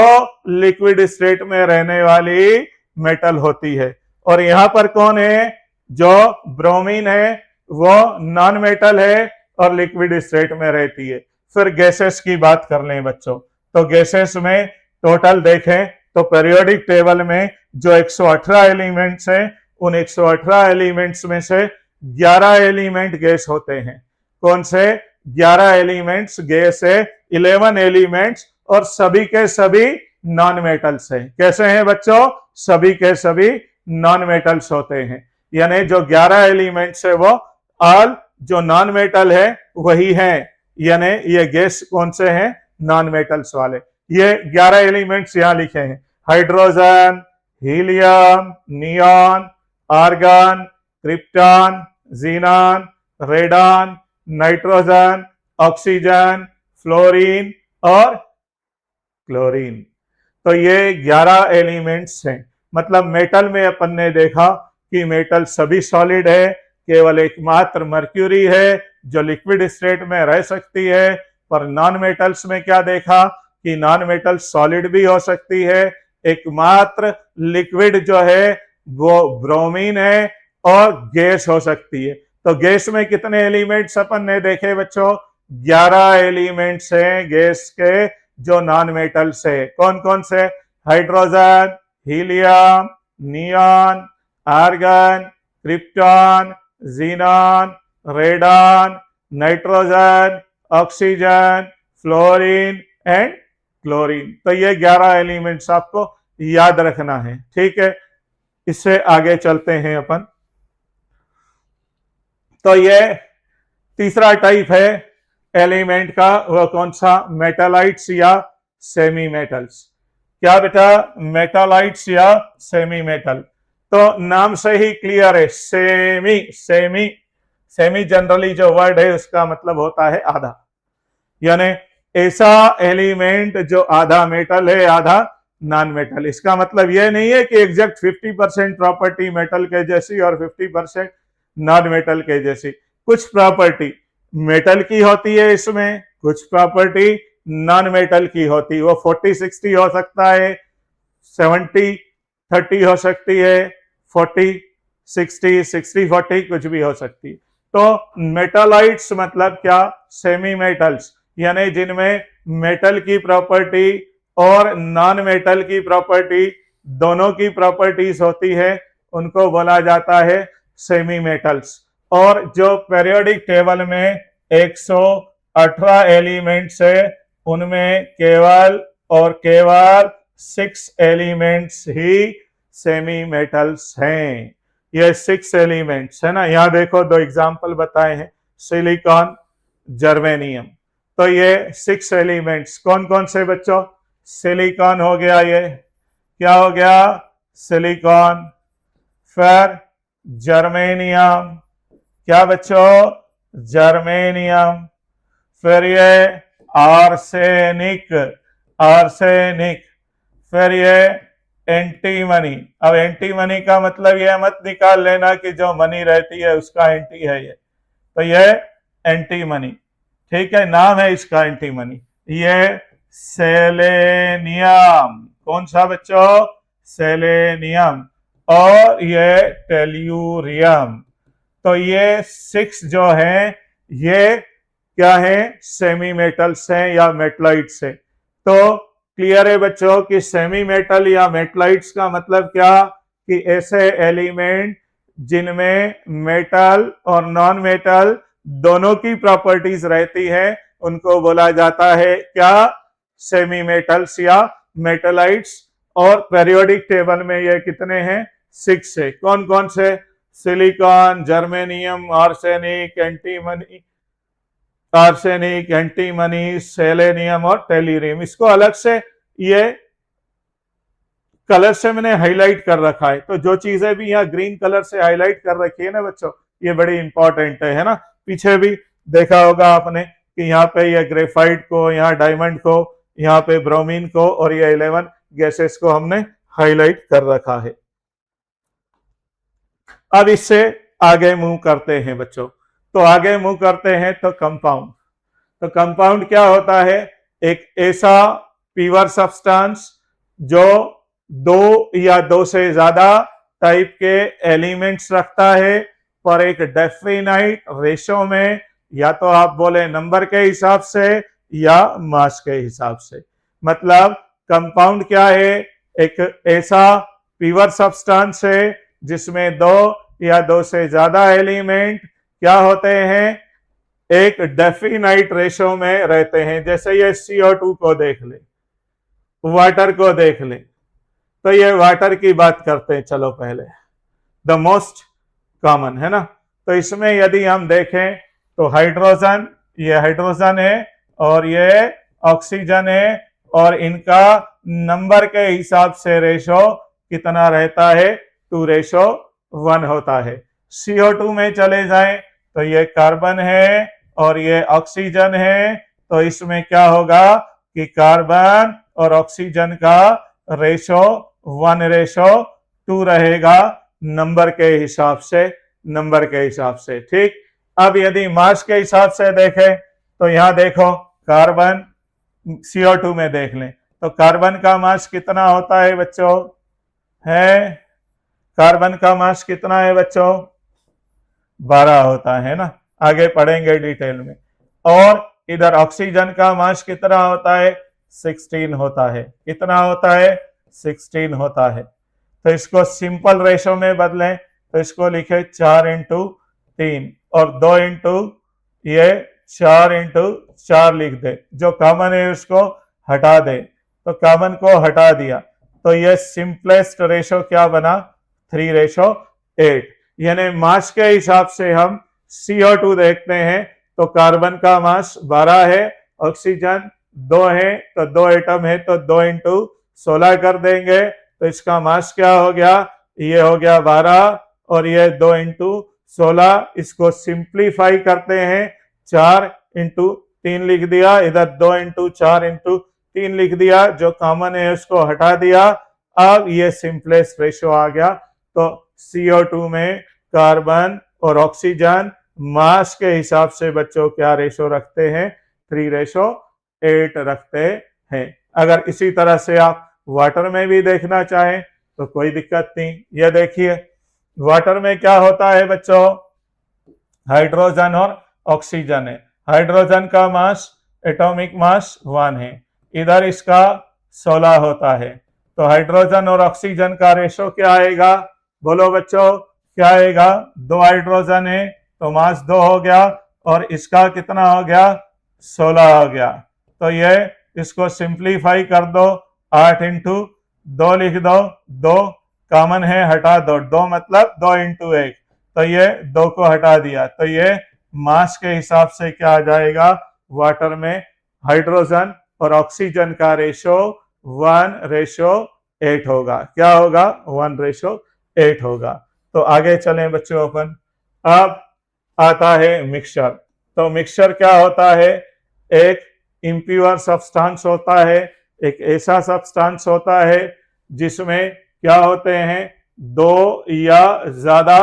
लिक्विड स्टेट में रहने वाली मेटल होती है। और यहां पर कौन है? जो ब्रोमीन है वो नॉन मेटल है और लिक्विड स्टेट में रहती है। फिर गैसेस की बात कर लें बच्चों। तो गैसेस में टोटल देखें तो पीरियोडिक टेबल में जो 118 एलिमेंट्स हैं, उन 118 एलिमेंट्स में से 11 एलिमेंट गैस होते हैं। कौन से? 11 एलिमेंट्स गैस है, 11 एलिमेंट्स, और सभी के सभी नॉन मेटल्स हैं। कैसे हैं बच्चों? सभी के सभी नॉन मेटल्स होते हैं। यानी जो 11 एलिमेंट्स है वो ऑल जो नॉन मेटल है वही है। यानी ये गैस कौन से हैं? नॉन मेटल्स वाले। ये 11 एलिमेंट्स यहां लिखे हैं, hydrogen, helium, neon, argon, krypton, xenon, radon, nitrogen, oxygen, fluorine और क्लोरीन। तो ये 11 एलिमेंट्स हैं। मतलब मेटल में अपन ने देखा कि मेटल सभी सॉलिड है, केवल एकमात्र मर्क्यूरी है जो लिक्विड स्टेट में रह सकती है। पर नॉन मेटल्स में क्या देखा कि नॉन मेटल सॉलिड भी हो सकती है, एकमात्र लिक्विड जो है वो ब्रोमीन है और गैस हो सकती है। तो गैस में कितने एलिमेंट्स अपन ने देखे बच्चों? 11 एलिमेंट्स हैं गैस के जो नॉन मेटल्स है। कौन कौन से? Hydrogen, helium, neon, argon, krypton, xenon, radon, nitrogen, oxygen, fluorine and chlorine. तो ये 11 एलिमेंट्स आपको याद रखना है, ठीक है। इससे आगे चलते हैं अपन। तो ये तीसरा टाइप है एलिमेंट का, वो कौन सा? मेटालाइट्स या सेमी मेटल्स। क्या बेटा? मेटालाइट्स या सेमी मेटल। तो नाम से ही क्लियर है, सेमी सेमी सेमी जनरली जो वर्ड है उसका मतलब होता है आधा, यानी ऐसा एलिमेंट जो आधा मेटल है आधा नॉन मेटल। इसका मतलब यह नहीं है कि एग्जैक्ट 50% प्रॉपर्टी मेटल के जैसी और 50% नॉन मेटल के जैसी। कुछ प्रॉपर्टी मेटल की होती है इसमें, कुछ प्रॉपर्टी नॉन मेटल की होती है। वो 40-60 हो सकता है, 70-30 हो सकती है, 40-60, 60-40 कुछ भी हो सकती है। तो मेटालाइट्स मतलब क्या? सेमी मेटल्स, यानी जिनमें मेटल की प्रॉपर्टी और नॉन मेटल की प्रॉपर्टी दोनों की प्रॉपर्टीज होती है, उनको बोला जाता है सेमी मेटल्स। और जो पीरियोडिक टेबल में 118 एलिमेंट्स है उनमें केवल और केवल 6 एलिमेंट्स ही सेमी मेटल्स हैं। ये 6 एलिमेंट्स है ना। यहां देखो 2 एग्जांपल बताए हैं, सिलिकॉन, जर्मेनियम। तो ये 6 एलिमेंट्स कौन कौन से बच्चों? सिलिकॉन हो गया, ये क्या हो गया? सिलिकॉन। फिर जर्मेनियम, क्या बच्चों? जर्मेनियम। फिर ये आर्सेनिक, आर्सेनिक। फिर ये एंटीमनी। अब एंटीमनी का मतलब ये मत निकाल लेना कि जो मनी रहती है उसका एंटी है ये, तो ये एंटीमनी, ठीक है, नाम है इसका एंटीमनी। ये सेलेनियम, कौन सा बच्चों? सेलेनियम। और ये टेल्यूरियम। तो ये 6 जो हैं ये क्या है? सेमी मेटल्स हैं या मेटलाइट्स हैं। तो क्लियर है बच्चों कि सेमी मेटल या मेटलाइट्स का मतलब क्या? कि ऐसे एलिमेंट जिनमें मेटल और नॉन मेटल दोनों की प्रॉपर्टीज रहती है उनको बोला जाता है क्या? सेमी मेटल्स या मेटलाइट्स। और पीरियोडिक टेबल में ये कितने हैं? 6 है। कौन कौन से? Silicon, germanium, arsenic, antimony, arsenic, antimony, selenium और टेल्यूरियम। इसको अलग से ये कलर से मैंने हाईलाइट कर रखा है। तो जो चीजें भी यहाँ ग्रीन कलर से हाईलाइट कर रखी है ना बच्चों, ये बड़ी इंपॉर्टेंट है ना। पीछे भी देखा होगा आपने कि यहाँ पे ये ग्रेफाइट को, यहाँ डायमंड को, यहाँ पे ब्रोमीन को और ये 11 गैसेस को हमने हाईलाइट कर रखा है। अब इससे आगे मूव करते हैं बच्चों। तो आगे मूव करते हैं तो कंपाउंड। तो कंपाउंड क्या होता है? एक ऐसा प्योर सब्सटेंस जो 2 या 2 से ज्यादा टाइप के एलिमेंट्स रखता है पर एक डेफिनाइट रेशो में, या तो आप बोले नंबर के हिसाब से या मास के हिसाब से। मतलब कंपाउंड क्या है? एक ऐसा प्योर सब्सटेंस है जिसमें 2 या 2 से ज्यादा एलिमेंट क्या होते हैं? एक डेफिनाइट रेशो में रहते हैं। जैसे ये CO2 को देख ले, वाटर को देख ले। तो ये वाटर की बात करते हैं, चलो पहले द मोस्ट कॉमन है ना। तो इसमें यदि हम देखें तो हाइड्रोजन, ये हाइड्रोजन है और ये ऑक्सीजन है, और इनका नंबर के हिसाब से रेशो कितना रहता है? 2:1 होता है। CO2 में चले जाएं तो ये कार्बन है और ये ऑक्सीजन है, तो इसमें क्या होगा कि कार्बन और ऑक्सीजन का रेशो 1:2 रहेगा, नंबर के हिसाब से। ठीक, अब यदि मास के हिसाब से देखें तो यहां देखो कार्बन CO2 में देख लें तो कार्बन का मास कितना होता है बच्चों? है कार्बन का मास कितना है बच्चों? 12 होता है ना, आगे पढ़ेंगे डिटेल में। और इधर ऑक्सीजन का मास कितना होता है? 16 होता है। कितना होता है? 16 होता है। तो इसको सिंपल रेशो में बदलें तो इसको लिखे 4:3 और 2 ये 4:4 लिख दे, जो कॉमन है उसको हटा दे, तो कॉमन को हटा दिया तो ये सिंपलेस्ट रेशो क्या बना? 3:8। यानी मास के हिसाब से हम CO2 देखते हैं तो कार्बन का मास 12 है, ऑक्सीजन 2 है, तो 2 एटम है तो 2:16 कर देंगे, तो इसका मास क्या हो गया? ये हो गया 12 और ये 2:16। इसको सिंप्लीफाई करते हैं, 4:3 लिख दिया, इधर 2:4:3 लिख दिया, जो कॉमन है उसको हटा दिया। अब ये सिंपलेस्ट रेशो आ गया। तो CO2 में कार्बन और ऑक्सीजन मास के हिसाब से बच्चों क्या रेशो रखते हैं? 3:8 रखते हैं। अगर इसी तरह से आप वाटर में भी देखना चाहें तो कोई दिक्कत नहीं। ये देखिए वाटर में क्या होता है बच्चों? हाइड्रोजन और ऑक्सीजन है। हाइड्रोजन का मास एटॉमिक मास 1 है, इधर इसका 16 होता है, तो हाइड्रोजन और ऑक्सीजन का रेशो क्या आएगा? बोलो बच्चों क्या आएगा? 2 हाइड्रोजन है तो मास 2 हो गया और इसका कितना हो गया? 16 हो गया। तो ये इसको सिंप्लीफाई कर दो, 8:2 लिख दो, 2 कॉमन है हटा दो, 2 मतलब 2:1, तो ये 2 को हटा दिया, तो ये मास के हिसाब से क्या आ जाएगा? वाटर में हाइड्रोजन और ऑक्सीजन का रेशो 1:8 होगा। क्या होगा? 1:8 होगा। तो आगे चलें बच्चों अपन। अब आता है मिक्सचर। तो मिक्सचर क्या होता है? एक इम्प्योर सब्सटेंस होता है, एक ऐसा सब्सटेंस होता है जिसमें क्या होते हैं? 2 या ज्यादा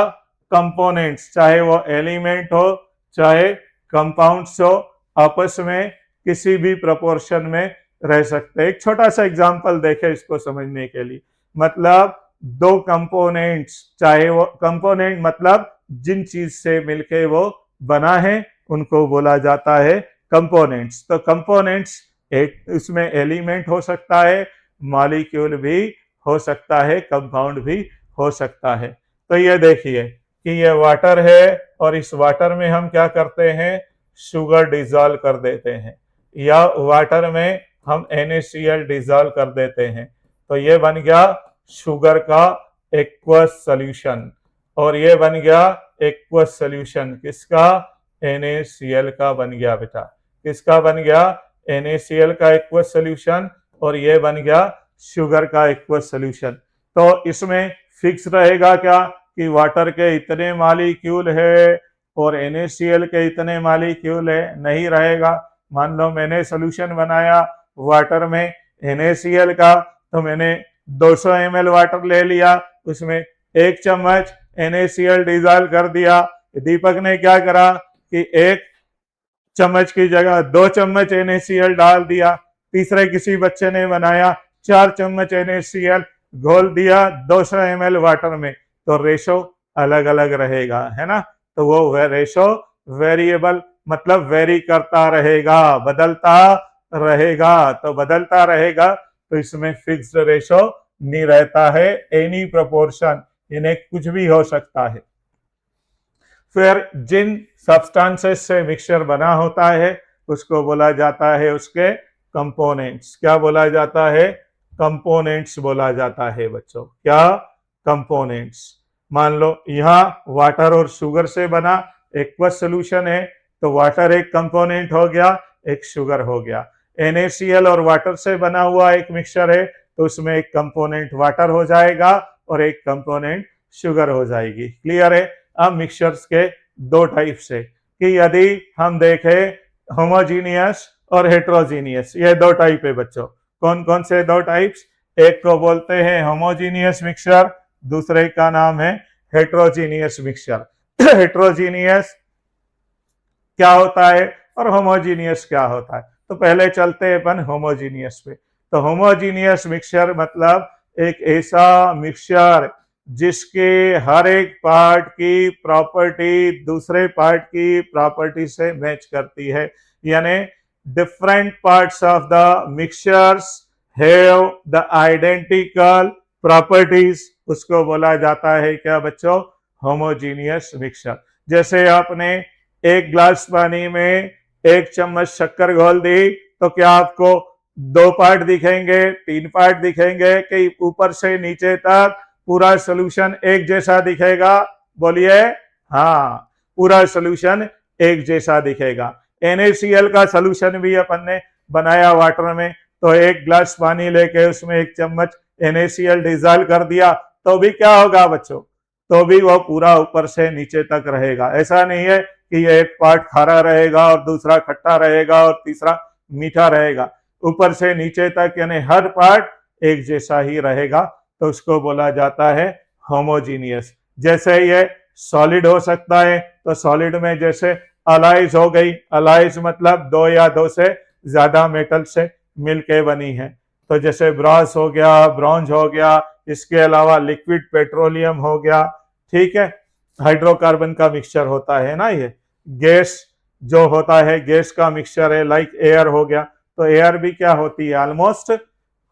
कंपोनेंट्स, चाहे वो एलिमेंट हो चाहे कंपाउंड्स हो, आपस में किसी भी प्रोपोर्शन में रह सकते हैं। एक छोटा सा एग्जांपल देखें इसको समझने के लिए। मतलब 2 कंपोनेंट्स, चाहे वो कंपोनेंट मतलब जिन चीज से मिलके वो बना है उनको बोला जाता है कंपोनेंट्स। तो कंपोनेंट्स एक उसमें एलिमेंट हो सकता है, मॉलिक्यूल भी हो सकता है, कंपाउंड भी हो सकता है। तो ये देखिए कि ये वाटर है और इस वाटर में हम क्या करते हैं? शुगर डिजॉल्व कर देते हैं, या वाटर में हम NaCl डिजॉल्व कर देते हैं, तो ये बन गया शुगर का एक्वस सॉल्यूशन। और ये बन गया एक्वस सॉल्यूशन किसका? NaCl का बन गया बेटा। किसका बन गया? NaCl का एक्वस सॉल्यूशन, और ये बन गया शुगर का एक्वस सॉल्यूशन। तो इसमें फिक्स रहेगा क्या कि वाटर के इतने मॉलिक्यूल है और NaCl के इतने मॉलिक्यूल है? नहीं रहेगा। मान लो मैंने सॉल्यूशन बनाया वाटर में NaCl का, तो मैंने 200 ml वाटर ले लिया, उसमें 1 चम्मच NaCl डिजॉल्व कर दिया। दीपक ने क्या करा कि 1 चम्मच की जगह 2 चम्मच NaCl डाल दिया। तीसरे किसी बच्चे ने बनाया 4 चम्मच NaCl घोल दिया 200 ml वाटर में, तो रेशो अलग अलग रहेगा, है ना। तो वो रेशो वेरिएबल मतलब वेरी करता रहेगा, बदलता रहेगा। तो बदलता रहेगा तो इसमें फिक्स्ड रेशो नहीं रहता है, एनी प्रोपोर्शन, इन्हें कुछ भी हो सकता है। फिर जिन सब्सटेंसेस से मिक्सचर बना होता है उसको बोला जाता है उसके कंपोनेंट्स। क्या बोला जाता है? कंपोनेंट्स बोला जाता है बच्चों। क्या? कंपोनेंट्स। मान लो यहाँ वाटर और शुगर से बना एक्वस सॉल्यूशन है, तो वाटर एक कंपोनेंट हो गया, एक शुगर हो गया। NaCl और वाटर से बना हुआ एक मिक्सचर है, तो उसमें एक कंपोनेंट वाटर हो जाएगा और एक कंपोनेंट शुगर हो जाएगी। क्लियर है? अब मिक्सचर्स के दो टाइप से, कि यदि हम देखें होमोजीनियस और हेट्रोजीनियस, ये दो टाइप है बच्चों। कौन कौन से दो टाइप्स? एक को बोलते हैं होमोजीनियस मिक्सचर, दूसरे का नाम है हेट्रोजीनियस मिक्सचर। हेट्रोजीनियस क्या होता है और होमोजीनियस क्या होता है? तो पहले चलते हैं अपन होमोजीनियस पे। तो होमोजीनियस मिक्सचर मतलब एक ऐसा मिक्सचर जिसके हर एक पार्ट की प्रॉपर्टी दूसरे पार्ट की प्रॉपर्टी से मैच करती है, यानी different parts of the mixtures have the identical properties, उसको बोला जाता है क्या बच्चों? Homogeneous mixture. जैसे आपने एक गिलास पानी में एक चम्मच शक्कर घोल दी तो क्या आपको दो पार्ट दिखेंगे, तीन पार्ट दिखेंगे, कि ऊपर से नीचे तक पूरा सोल्यूशन एक जैसा दिखेगा? बोलिए। हाँ, पूरा सोल्यूशन एक जैसा दिखेगा। NaCl का सोल्यूशन भी अपन ने बनाया वाटर में, तो एक गिलास पानी लेके उसमें एक चम्मच NaCl डिजॉल्व कर दिया तो भी क्या होगा बच्चों? तो भी वो पूरा ऊपर से नीचे तक रहेगा। ऐसा नहीं है कि ये एक पार्ट खारा रहेगा और दूसरा खट्टा रहेगा और तीसरा मीठा रहेगा। ऊपर से नीचे तक यानी हर पार्ट एक जैसा ही रहेगा, तो उसको बोला जाता है होमोजीनियस। जैसे ये सॉलिड हो सकता है, तो सॉलिड में जैसे अलाइज हो गई, अलाइज मतलब दो या दो से ज्यादा मेटल से मिलके बनी है। तो जैसे ब्रास हो गया, ब्रॉन्ज हो गया, इसके अलावा लिक्विड पेट्रोलियम हो गया, ठीक है। हाइड्रोकार्बन का मिक्सचर होता है ना, ये गैस जो होता है गैस का मिक्सचर है, लाइक एयर हो गया। तो एयर भी क्या होती है? ऑलमोस्ट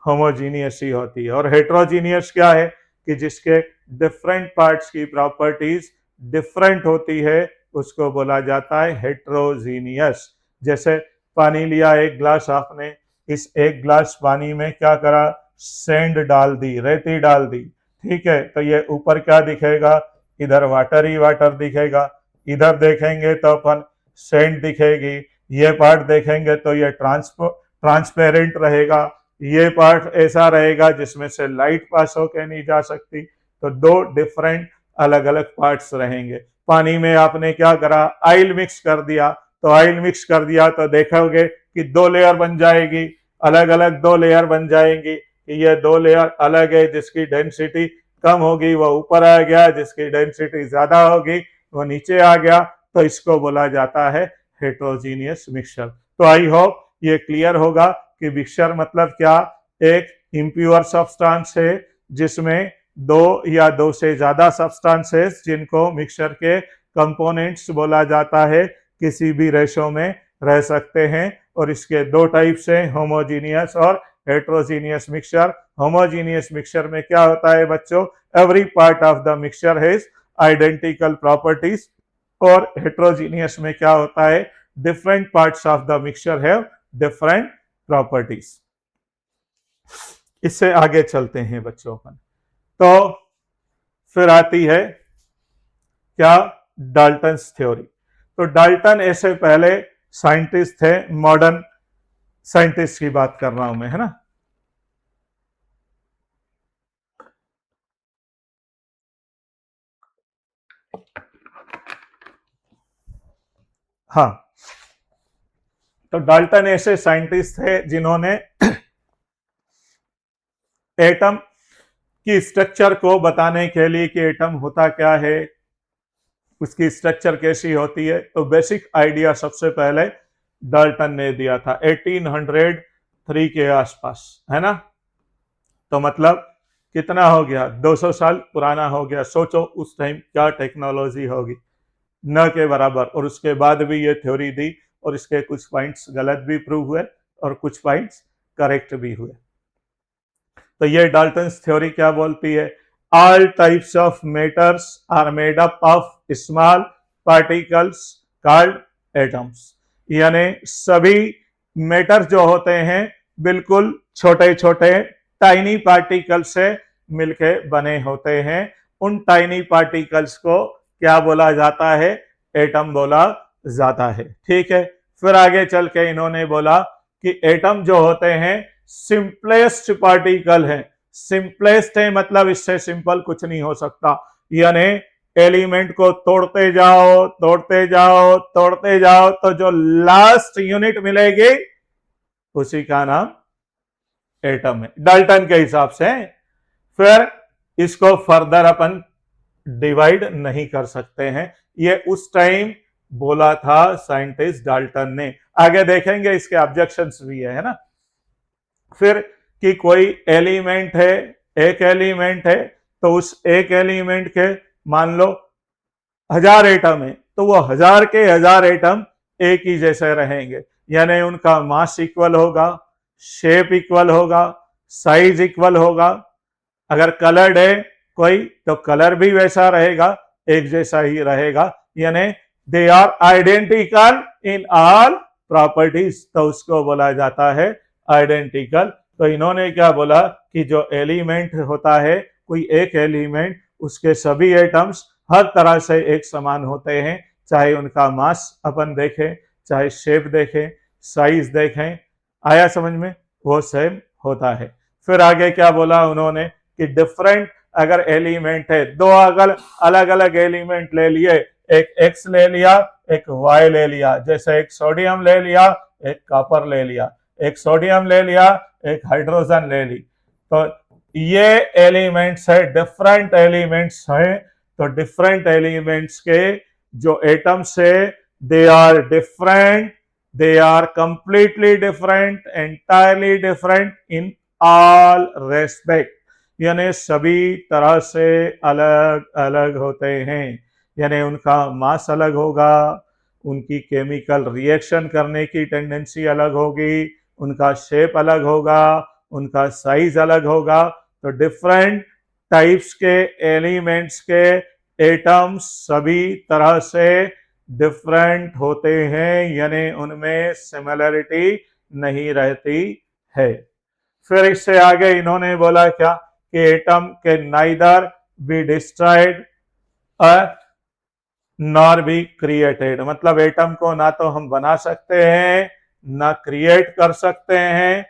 होमोजीनियस ही होती है। और हेट्रोजीनियस क्या है? कि जिसके डिफरेंट पार्ट्स की प्रॉपर्टीज डिफरेंट होती है, उसको बोला जाता है हेट्रोजीनियस। जैसे पानी लिया एक गिलास आपने, इस एक गिलास पानी में क्या करा? सैंड डाल दी, रेती डाल दी, ठीक है। तो ये ऊपर क्या दिखेगा? इधर वाटर ही वाटर दिखेगा। इधर देखेंगे तो अपन सैंड दिखेगी। ये पार्ट देखेंगे तो ये ट्रांसपेरेंट रहेगा। ये पार्ट ऐसा रहेगा जिसमें से लाइट पास होकर नहीं जा सकती। तो दो डिफरेंट अलग अलग पार्ट्स रहेंगे। पानी में आपने क्या करा? ऑयल मिक्स कर दिया, तो ऑयल मिक्स कर दिया तो देखोगे कि दो लेयर बन जाएगी, अलग अलग दो लेयर बन जाएंगी। ये दो लेयर अलग है, जिसकी डेंसिटी कम होगी वो ऊपर आ गया, जिसकी डेंसिटी ज्यादा होगी वो नीचे आ गया। तो इसको बोला जाता है हेट्रोजीनियस मिक्सचर। तो आई होप ये क्लियर होगा कि मिक्सचर मतलब क्या? एक इम्प्योर सब्सटेंस है जिसमें दो या दो से ज्यादा सब्सटेंसेस जिनको मिक्सचर के कंपोनेंट्स बोला जाता है, किसी भी रेशो में रह सकते हैं। और इसके दो टाइप्स हैं, होमोजीनियस और हेट्रोजीनियस मिक्सचर। होमोजीनियस मिक्सचर में क्या होता है बच्चों? Every part of the mixture has identical properties. और हेट्रोजीनियस में क्या होता है? Different parts of the mixture have different properties. इससे आगे चलते हैं बच्चों पर। तो फिर आती है क्या? Dalton's theory. तो डाल्टन ऐसे पहले साइंटिस्ट थे, मॉडर्न साइंटिस्ट की बात कर रहा हूं मैं, है ना। हाँ, तो डाल्टन ऐसे साइंटिस्ट थे जिन्होंने एटम की स्ट्रक्चर को बताने के लिए कि एटम होता क्या है, उसकी स्ट्रक्चर कैसी होती है, तो बेसिक आइडिया सबसे पहले डाल्टन ने दिया था 1803 के आसपास, है ना। तो मतलब कितना हो गया? 200 साल पुराना हो गया। सोचो उस टाइम क्या टेक्नोलॉजी होगी, न के बराबर। और उसके बाद भी ये थ्योरी दी, और इसके कुछ पॉइंट्स गलत भी प्रूव हुए और कुछ पॉइंट्स करेक्ट भी हुए। तो ये डाल्टन्स थ्योरी क्या बोलती है? All types of matters are made up of small particles called atoms. यानी सभी मैटर जो होते हैं बिल्कुल छोटे छोटे टाइनी पार्टिकल से मिलके बने होते हैं। उन टाइनी पार्टिकल्स को क्या बोला जाता है? एटम बोला जाता है, ठीक है। फिर आगे चल के इन्होंने बोला कि एटम जो होते हैं सिंपलेस्ट पार्टिकल है। सिंपलेस्ट है मतलब इससे सिंपल कुछ नहीं हो सकता, यानी एलिमेंट को तोड़ते जाओ तोड़ते जाओ तोड़ते जाओ, तो जो लास्ट यूनिट मिलेगी उसी का नाम एटम है, डाल्टन के हिसाब से। फिर इसको फर्दर अपन डिवाइड नहीं कर सकते हैं, ये उस टाइम बोला था साइंटिस्ट डाल्टन ने। आगे देखेंगे इसके ऑब्जेक्शंस भी है ना। फिर कि कोई एलिमेंट है, एक एलिमेंट है, तो उस एक एलिमेंट के मान लो 1000 एटम है, तो वो 1000 के 1000 एटम एक ही जैसे रहेंगे, यानी उनका मास इक्वल होगा, शेप इक्वल होगा, साइज इक्वल होगा। अगर कलर्ड है कोई तो कलर भी वैसा रहेगा, एक जैसा ही रहेगा, यानी they are identical in all properties, तो उसको बोला जाता है आइडेंटिकल। तो इन्होंने क्या बोला कि जो एलिमेंट होता है, कोई एक एलिमेंट, उसके सभी एटम्स हर तरह से एक समान होते हैं, चाहे उनका मास अपन देखें, चाहे शेप देखें, साइज देखें। आया समझ में? वो सेम होता है। फिर आगे क्या बोला उन्होंने कि डिफरेंट अगर एलिमेंट है, दो अलग अलग एलिमेंट ले लिए, एक एक्स ले लिया, एक वाई ले लिया, जैसे एक सोडियम ले लिया, एक कॉपर ले लिया, एक सोडियम ले लिया, एक हाइड्रोजन ले ली, तो ये एलिमेंट्स है, डिफरेंट एलिमेंट्स हैं। तो डिफरेंट एलिमेंट्स के जो एटम्स है, they are different, they are completely different, entirely different in all respect, यानी सभी तरह से अलग अलग होते हैं। यानी उनका मास अलग होगा, उनकी केमिकल रिएक्शन करने की टेंडेंसी अलग होगी, उनका शेप अलग होगा, उनका साइज अलग होगा। तो डिफरेंट टाइप्स के एलिमेंट्स के एटम्स सभी तरह से डिफरेंट होते हैं, यानी उनमें सिमिलरिटी नहीं रहती है। फिर इससे आगे इन्होंने बोला क्या कि एटम के neither be destroyed nor be created, मतलब एटम को ना तो हम बना सकते हैं ना क्रिएट कर सकते हैं,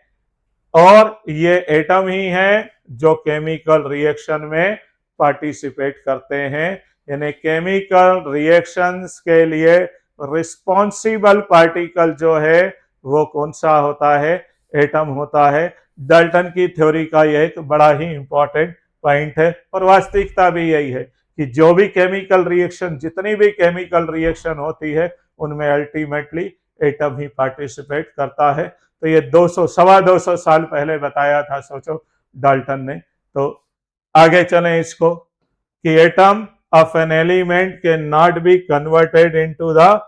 और ये एटम ही है जो केमिकल रिएक्शन में पार्टिसिपेट करते हैं। यानी केमिकल रिएक्शंस के लिए रिस्पॉन्सिबल पार्टिकल जो है वो कौन सा होता है? एटम होता है। डाल्टन की थ्योरी का ये एक बड़ा ही इंपॉर्टेंट पॉइंट है, और वास्तविकता भी यही है कि जो भी केमिकल रिएक्शन, जितनी भी केमिकल रिएक्शन होती है, उनमें अल्टीमेटली एटम ही पार्टिसिपेट करता है। तो ये 200 साल पहले बताया था, सोचो, डाल्टन ने। तो आगे चलें इसको कि atom of an element can not be converted into the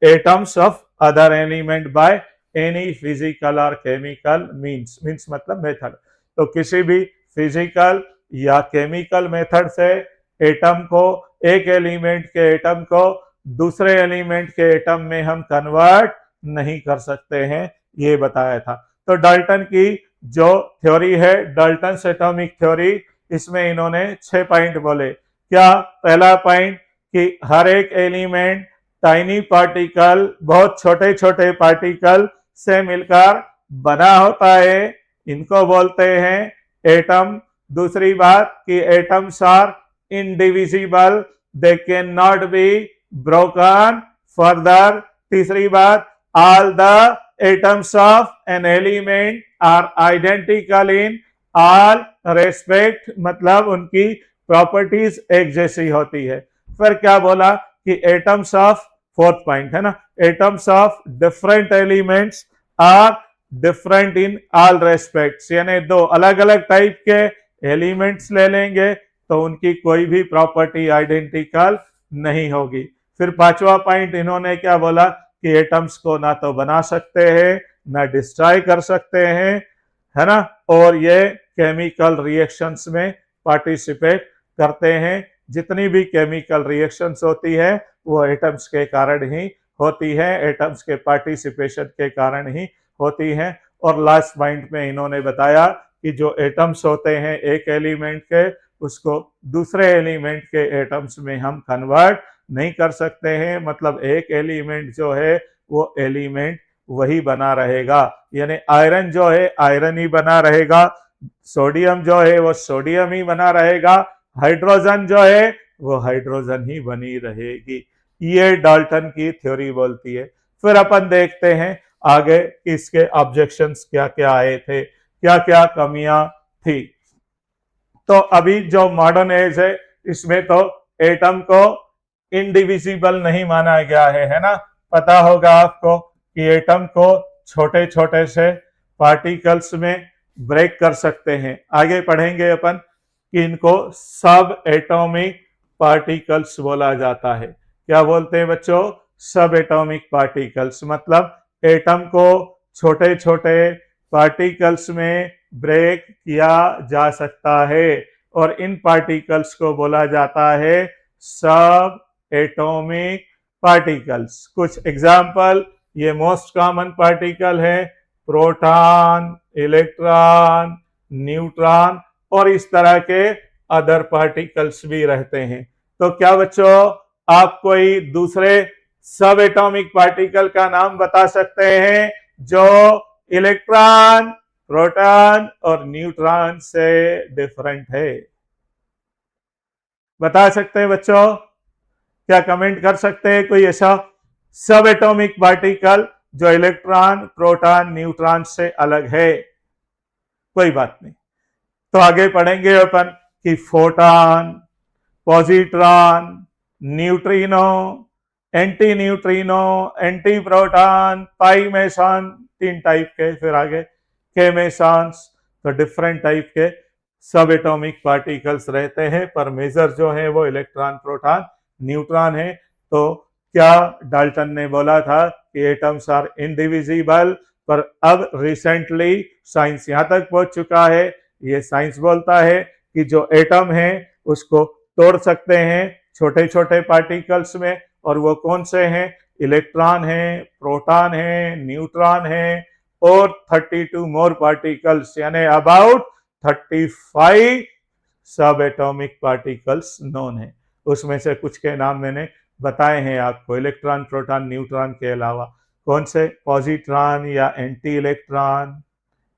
atoms of other element by any physical और केमिकल मीन्स मतलब मेथड। तो किसी भी फिजिकल या केमिकल मेथड से एटम को, एक एलिमेंट के एटम को दूसरे एलिमेंट के एटम में हम कन्वर्ट नहीं कर सकते हैं, ये बताया था। तो डाल्टन की जो थ्योरी है, डाल्टन एटॉमिक थ्योरी, इसमें इन्होंने 6 पॉइंट बोले। क्या? पहला पॉइंट कि हर एक एलिमेंट टाइनी पार्टिकल, बहुत छोटे छोटे पार्टिकल से मिलकर बना होता है, इनको बोलते हैं एटम। दूसरी बात कि atoms are indivisible, they can not be broken further. तीसरी बात, all the atoms of an element are identical in all respect, मतलब उनकी प्रॉपर्टीज एक जैसी होती है। फिर क्या बोला कि एटम्स ऑफ, फोर्थ पॉइंट है ना, atoms of different elements are different in all respects, यानी दो अलग अलग टाइप के एलिमेंट्स ले लेंगे तो उनकी कोई भी प्रॉपर्टी आइडेंटिकल नहीं होगी। फिर पांचवा पॉइंट इन्होंने क्या बोला कि एटम्स को ना तो बना सकते हैं ना डिस्ट्रॉय कर सकते हैं, है ना, और ये केमिकल रिएक्शंस में पार्टिसिपेट करते हैं। जितनी भी केमिकल रिएक्शंस होती है वो एटम्स के कारण ही होती है, एटम्स के पार्टिसिपेशन के कारण ही होती हैं। और लास्ट पॉइंट में इन्होंने बताया कि जो एटम्स होते हैं एक एलिमेंट के, उसको दूसरे एलिमेंट के एटम्स में हम कन्वर्ट नहीं कर सकते हैं, मतलब एक एलिमेंट जो है वो एलिमेंट वही बना रहेगा, यानी आयरन जो है आयरन ही बना रहेगा, सोडियम जो है वो सोडियम ही बना रहेगा, हाइड्रोजन जो है वो हाइड्रोजन ही बनी रहेगी। ये डाल्टन की थ्योरी बोलती है। फिर अपन देखते हैं आगे इसके ऑब्जेक्शंस क्या क्या आए थे, क्या क्या कमियां थी। तो अभी जो मॉडर्न एज है इसमें तो एटम को इनडिविजिबल नहीं माना गया है ना। पता होगा आपको कि एटम को छोटे छोटे से पार्टिकल्स में ब्रेक कर सकते हैं। आगे पढ़ेंगे अपन कि इनको सब एटॉमिक पार्टिकल्स बोला जाता है। क्या बोलते हैं बच्चों? सब एटॉमिक पार्टिकल्स। मतलब एटम को छोटे छोटे पार्टिकल्स में ब्रेक किया जा सकता है और इन पार्टिकल्स को बोला जाता है सब एटॉमिक पार्टिकल्स। कुछ एग्जाम्पल, ये मोस्ट कॉमन पार्टिकल है प्रोटॉन, इलेक्ट्रॉन, न्यूट्रॉन और इस तरह के अदर पार्टिकल्स भी रहते हैं। तो क्या बच्चों आप कोई दूसरे सब एटॉमिक पार्टिकल का नाम बता सकते हैं जो इलेक्ट्रॉन, प्रोटॉन और न्यूट्रॉन से डिफरेंट है? बता सकते हैं बच्चों? क्या कमेंट कर सकते हैं कोई ऐसा सब एटॉमिक पार्टिकल जो इलेक्ट्रॉन, प्रोटॉन, न्यूट्रॉन से अलग है? कोई बात नहीं। तो आगे पढ़ेंगे अपन कि photon, positron, neutrino, anti neutrino, anti proton, pi meson, 3 type के। फिर आगे के मेसॉन्स। तो डिफरेंट टाइप के सब एटॉमिक पार्टिकल्स रहते हैं, पर मेजर जो है वो इलेक्ट्रॉन, प्रोटॉन, न्यूट्रॉन है। तो क्या डाल्टन ने बोला था कि एटम्स आर इनडिविजिबल, पर अब रिसेंटली साइंस यहां तक पहुंच चुका है, ये साइंस बोलता है कि जो एटम है उसको तोड़ सकते हैं छोटे छोटे पार्टिकल्स में। और वो कौन से हैं? इलेक्ट्रॉन है, प्रोटॉन है, न्यूट्रॉन है और 32 मोर पार्टिकल्स, यानी अबाउट 35 सब एटॉमिक पार्टिकल्स नोन है। उसमें से कुछ के नाम मैंने बताए हैं आपको, इलेक्ट्रॉन, प्रोटॉन, न्यूट्रॉन के अलावा। कौन से? पॉजिट्रॉन या anti electron,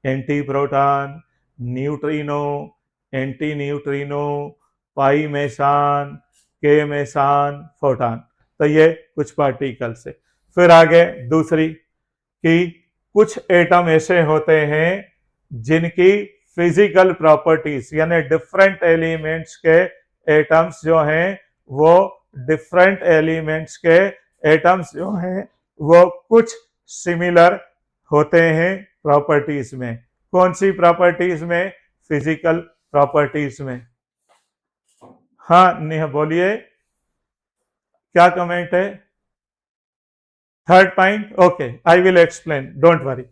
anti proton, neutrino, anti neutrino, pi meson, K meson, photon. तो ये कुछ पार्टिकल्स है। फिर आगे दूसरी कि कुछ एटम ऐसे होते हैं जिनकी फिजिकल प्रॉपर्टीज, यानी डिफरेंट एलिमेंट्स के एटम्स जो हैं वो डिफरेंट एलिमेंट्स के एटम्स जो हैं वो कुछ सिमिलर होते हैं प्रॉपर्टीज में। कौन सी प्रॉपर्टीज में? फिजिकल प्रॉपर्टीज में। हाँ नेहा बोलिए, क्या कमेंट है? Third point, okay I will explain, don't worry.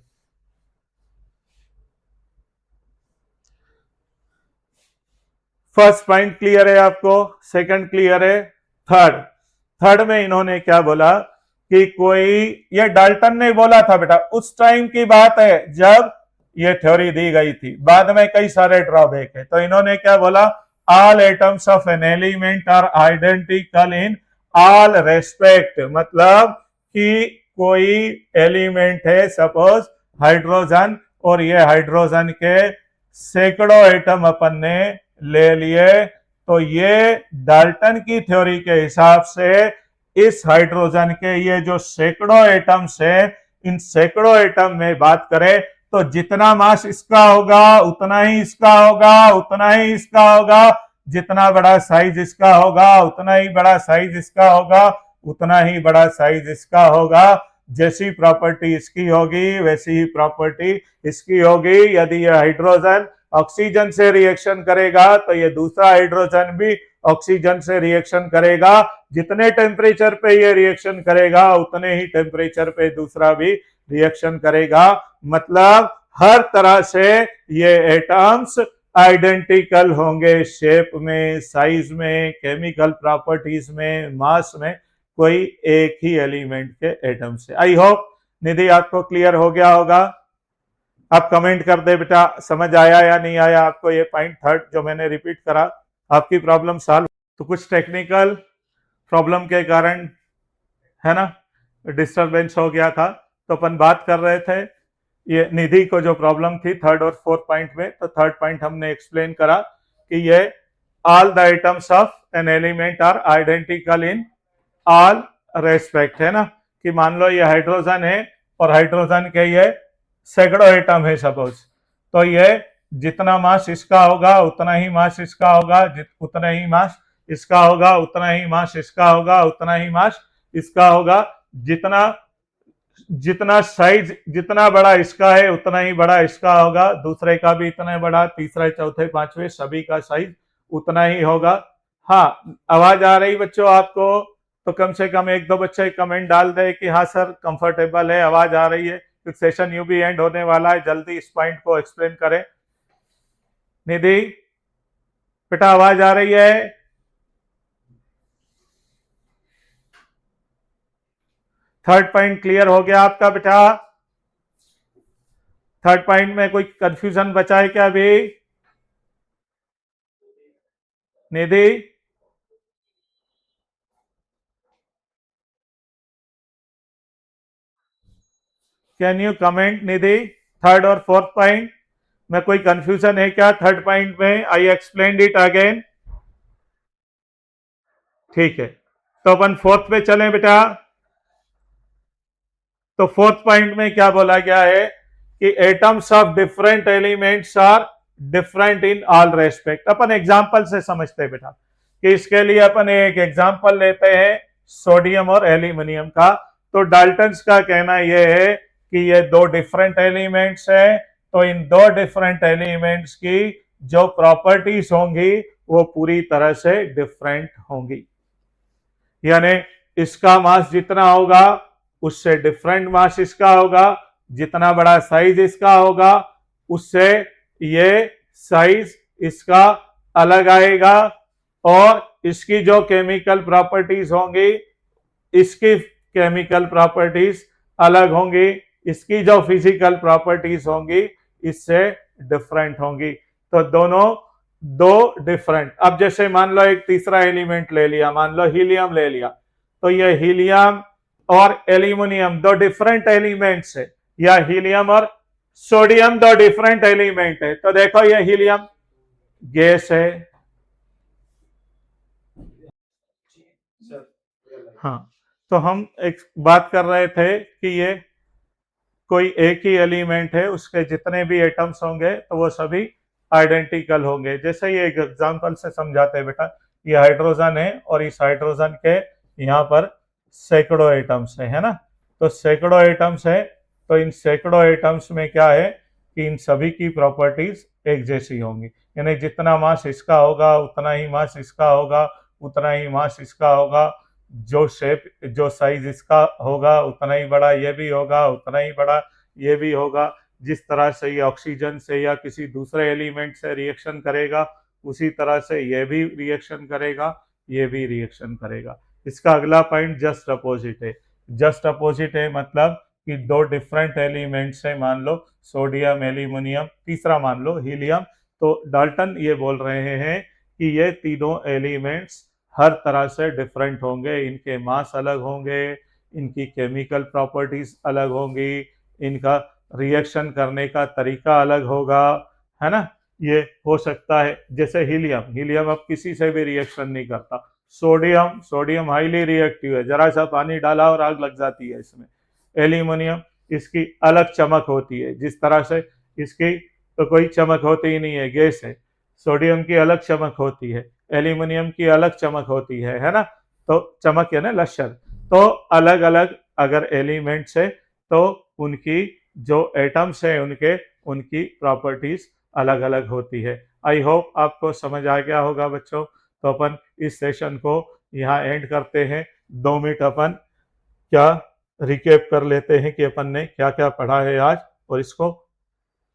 First point clear है आपको? सेकंड क्लियर है? थर्ड में इन्होंने क्या बोला कि कोई, ये डाल्टन ने बोला था बेटा, उस टाइम की बात है जब ये थ्योरी दी गई थी, बाद में कई सारे ड्रॉबैक है। तो इन्होंने क्या बोला? All atoms of an element are identical in all respect. मतलब कि कोई एलिमेंट है, सपोज हाइड्रोजन, और ये हाइड्रोजन के सैकड़ों एटम अपन ने ले लिए, तो ये डाल्टन की थ्योरी के हिसाब से इस हाइड्रोजन के ये जो सैकड़ों एटम्स है, इन सैकड़ों एटम में बात करें तो जितना मास इसका होगा उतना ही इसका होगा, उतना ही इसका होगा, जितना बड़ा साइज इसका होगा उतना ही बड़ा साइज इसका होगा, उतना ही बड़ा साइज इसका होगा। जैसी प्रॉपर्टी इसकी होगी वैसी ही प्रॉपर्टी इसकी होगी। यदि यह हाइड्रोजन ऑक्सीजन से रिएक्शन करेगा तो ये दूसरा हाइड्रोजन भी ऑक्सीजन से रिएक्शन करेगा। जितने टेम्परेचर पे ये रिएक्शन करेगा उतने ही टेम्परेचर पे दूसरा भी रिएक्शन करेगा। मतलब हर तरह से ये एटम्स आइडेंटिकल होंगे, शेप में, साइज में, केमिकल प्रॉपर्टीज में, मास में, कोई एक ही एलिमेंट के एटम से। आई होप निधि आपको क्लियर हो गया होगा। आप कमेंट कर दे बेटा समझ आया या नहीं आया आपको ये पॉइंट थर्ड जो मैंने रिपीट करा, आपकी प्रॉब्लम सॉल्व। तो कुछ टेक्निकल प्रॉब्लम के कारण है ना डिस्टरबेंस हो गया था। तो अपन बात कर रहे थे ये निधि को जो प्रॉब्लम थी थर्ड और फोर्थ पॉइंट में, तो थर्ड पॉइंट हमने एक्सप्लेन करा कि ये all the items of an element are identical in all respect, है ना, कि मान लो ये हाइड्रोजन है और हाइड्रोजन के ये सैकड़ों एटम है सपोज, तो ये जितना मास इसका होगा उतना ही मास इसका होगा, उतना ही मास इसका होगा, उतना ही मास इसका होगा, उतना ही मास इसका होगा, जितना जितना साइज जितना बड़ा इसका है उतना ही बड़ा इसका होगा, दूसरे का भी इतना बड़ा, तीसरे चौथे पांचवे सभी का साइज उतना ही होगा। हाँ, आवाज आ रही बच्चों आपको? तो कम से कम एक दो बच्चे कमेंट डाल दे कि हाँ सर कंफर्टेबल है, आवाज आ रही है, क्योंकि सेशन यूं भी एंड होने वाला है, जल्दी इस पॉइंट को एक्सप्लेन करें। निधि बेटा आवाज आ रही है? थर्ड पॉइंट क्लियर हो गया आपका बेटा? थर्ड पॉइंट में कोई कंफ्यूजन बचा है क्या अभी? Nidhi can you comment Nidhi, third और फोर्थ पॉइंट में कोई कंफ्यूजन है क्या? थर्ड पॉइंट में आई एक्सप्लेन्ड इट अगेन। ठीक है, तो अपन फोर्थ पे चलें बेटा। तो फोर्थ पॉइंट में क्या बोला गया है कि atoms of different elements are different in all respect. अपन एग्जांपल से समझते हैं बेटा, कि इसके लिए अपन एक एग्जांपल लेते हैं सोडियम और एल्यूमिनियम का। तो डाल्टन्स का कहना यह है कि ये दो डिफरेंट एलिमेंट्स है, तो इन दो डिफरेंट एलिमेंट्स की जो प्रॉपर्टीज होंगी वो पूरी तरह से डिफरेंट होंगी, यानी इसका मास जितना होगा उससे डिफरेंट मास इसका होगा, जितना बड़ा साइज इसका होगा उससे ये साइज इसका अलग आएगा, और इसकी जो केमिकल प्रॉपर्टीज होंगी इसकी केमिकल प्रॉपर्टीज अलग होंगी, इसकी जो फिजिकल प्रॉपर्टीज होंगी इससे डिफरेंट होंगी। तो दोनों दो डिफरेंट। अब जैसे मान लो एक तीसरा एलिमेंट ले लिया, मान लो हीलियम ले लिया, तो ये हीलियम और एल्यूमिनियम दो डिफरेंट एलिमेंट्स है, या हीलियम और सोडियम दो डिफरेंट एलिमेंट है। तो देखो ये हीलियम गैस है, हाँ, तो हम एक बात कर रहे थे कि ये कोई एक ही एलिमेंट है, उसके जितने भी एटम्स होंगे तो वो सभी आइडेंटिकल होंगे। जैसे ये एक एग्जांपल से समझाते हैं बेटा, ये हाइड्रोजन है और इस हाइड्रोजन के यहाँ पर सैकड़ों एटम्स है ना, तो सैकड़ों एटम्स है, तो इन सैकड़ों एटम्स में क्या है कि इन सभी की प्रॉपर्टीज एक जैसी होंगी, यानी जितना मास इसका होगा उतना ही मास इसका होगा, उतना ही मास इसका होगा, जो शेप जो साइज इसका होगा उतना ही बड़ा ये भी होगा, उतना ही बड़ा ये भी होगा। जिस तरह से ये ऑक्सीजन से या किसी दूसरे एलिमेंट से रिएक्शन करेगा उसी तरह से ये भी रिएक्शन करेगा, ये भी रिएक्शन करेगा। इसका अगला पॉइंट जस्ट अपोजिट है। जस्ट अपोजिट है मतलब कि दो डिफरेंट एलिमेंट्स है, मान लो सोडियम एल्यूमिनियम, तीसरा मान लो हीलियम, तो डाल्टन ये बोल रहे हैं कि ये तीनों एलिमेंट्स हर तरह से डिफरेंट होंगे, इनके मास अलग होंगे, इनकी केमिकल प्रॉपर्टीज अलग होंगी, इनका रिएक्शन करने का तरीका अलग होगा, है ना। ये हो सकता है जैसे हीलियम अब किसी से भी रिएक्शन नहीं करता, सोडियम हाईली रिएक्टिव है, जरा सा पानी डाला और आग लग जाती है इसमें। एल्यूमिनियम इसकी अलग चमक होती है, जिस तरह से इसकी तो कोई चमक होती ही नहीं है, गैस है। सोडियम की अलग चमक होती है, एल्यूमिनियम की अलग चमक होती है ना, तो चमक है ना लश्कर। तो अलग अलग अगर एलिमेंट्स है तो उनकी जो एटम्स है उनकी प्रॉपर्टीज अलग अलग होती है। आई होप आपको समझ आ गया होगा बच्चों। तो अपन इस सेशन को यहाँ एंड करते हैं। 2 मिनट अपन क्या रिकेप कर लेते हैं कि अपन ने क्या क्या पढ़ा है आज, और इसको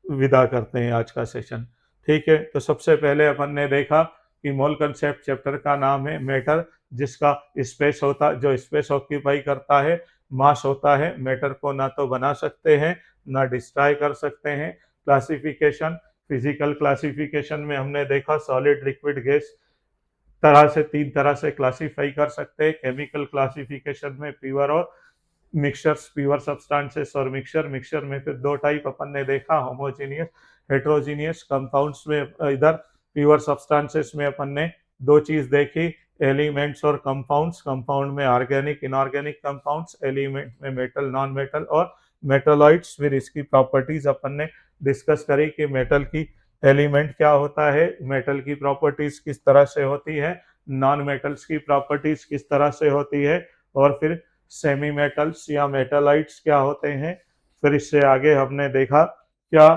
विदा करते हैं आज का सेशन। ठीक है, तो सबसे पहले अपन ने देखा कि मोल कंसेप्ट चैप्टर का नाम है मैटर, जिसका स्पेस होता जो स्पेस ऑक्यूपाई करता है, मास होता है। मैटर को ना तो बना सकते हैं ना डिस्ट्रॉय कर सकते हैं। क्लासिफिकेशन, फिजिकल क्लासिफिकेशन में हमने देखा सॉलिड लिक्विड गैस तरह से 3 तरह से क्लासीफाई कर सकते हैं। केमिकल क्लासिफिकेशन में प्योर और मिक्सचर्स, प्योर सब्सटेंसेस और मिक्सचर में फिर 2 टाइप अपन ने देखा, होमोजीनियस हेट्रोजीनियस। कंपाउंड्स में इधर प्योर सब्सटेंसेस में अपन ने दो चीज देखी, एलिमेंट्स और कंपाउंड्स। कंपाउंड में ऑर्गेनिक इनऑर्गेनिक कंपाउंड्स, एलिमेंट में मेटल नॉन मेटल और मेटलॉइड्स। फिर इसकी प्रॉपर्टीज अपन ने डिस्कस करी कि मेटल की एलिमेंट क्या होता है, मेटल की प्रॉपर्टीज किस तरह से होती है, नॉन मेटल्स की प्रॉपर्टीज किस तरह से होती है, और फिर सेमी मेटल्स या मेटलाइट्स क्या होते हैं। फिर इससे आगे हमने देखा क्या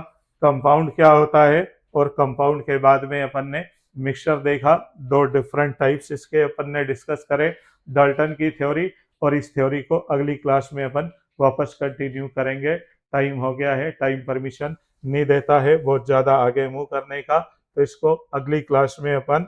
कंपाउंड क्या होता है, और कंपाउंड के बाद में अपन ने मिक्सचर देखा। दो डिफरेंट टाइप्स इसके अपन ने डिस्कस करे, डाल्टन की थ्योरी, और इस थ्योरी को अगली क्लास में अपन वापस कंटिन्यू करेंगे। टाइम हो गया है, टाइम परमिशन नहीं देता है बहुत ज़्यादा आगे मूव करने का, तो इसको अगली क्लास में अपन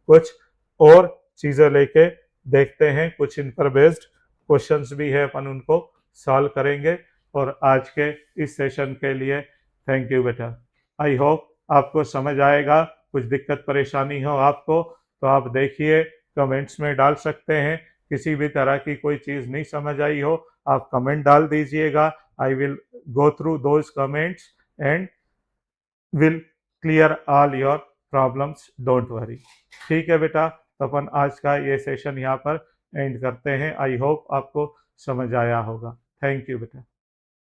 कुछ और चीज़ें लेके देखते हैं। कुछ इन पर बेस्ड क्वेश्चंस भी है, अपन उनको सॉल्व करेंगे। और आज के इस सेशन के लिए थैंक यू बेटा। आई होप आपको समझ आएगा। कुछ दिक्कत परेशानी हो आपको तो आप देखिए, कमेंट्स में डाल सकते हैं। किसी भी तरह की कोई चीज़ नहीं समझ आई हो, आप कमेंट डाल दीजिएगा। I will go through those comments and will clear all your problems, don't worry. ठीक है बेटा, तो अपन आज का ये सेशन यहाँ पर एंड करते हैं। आई होप आपको समझ आया होगा। थैंक यू बेटा।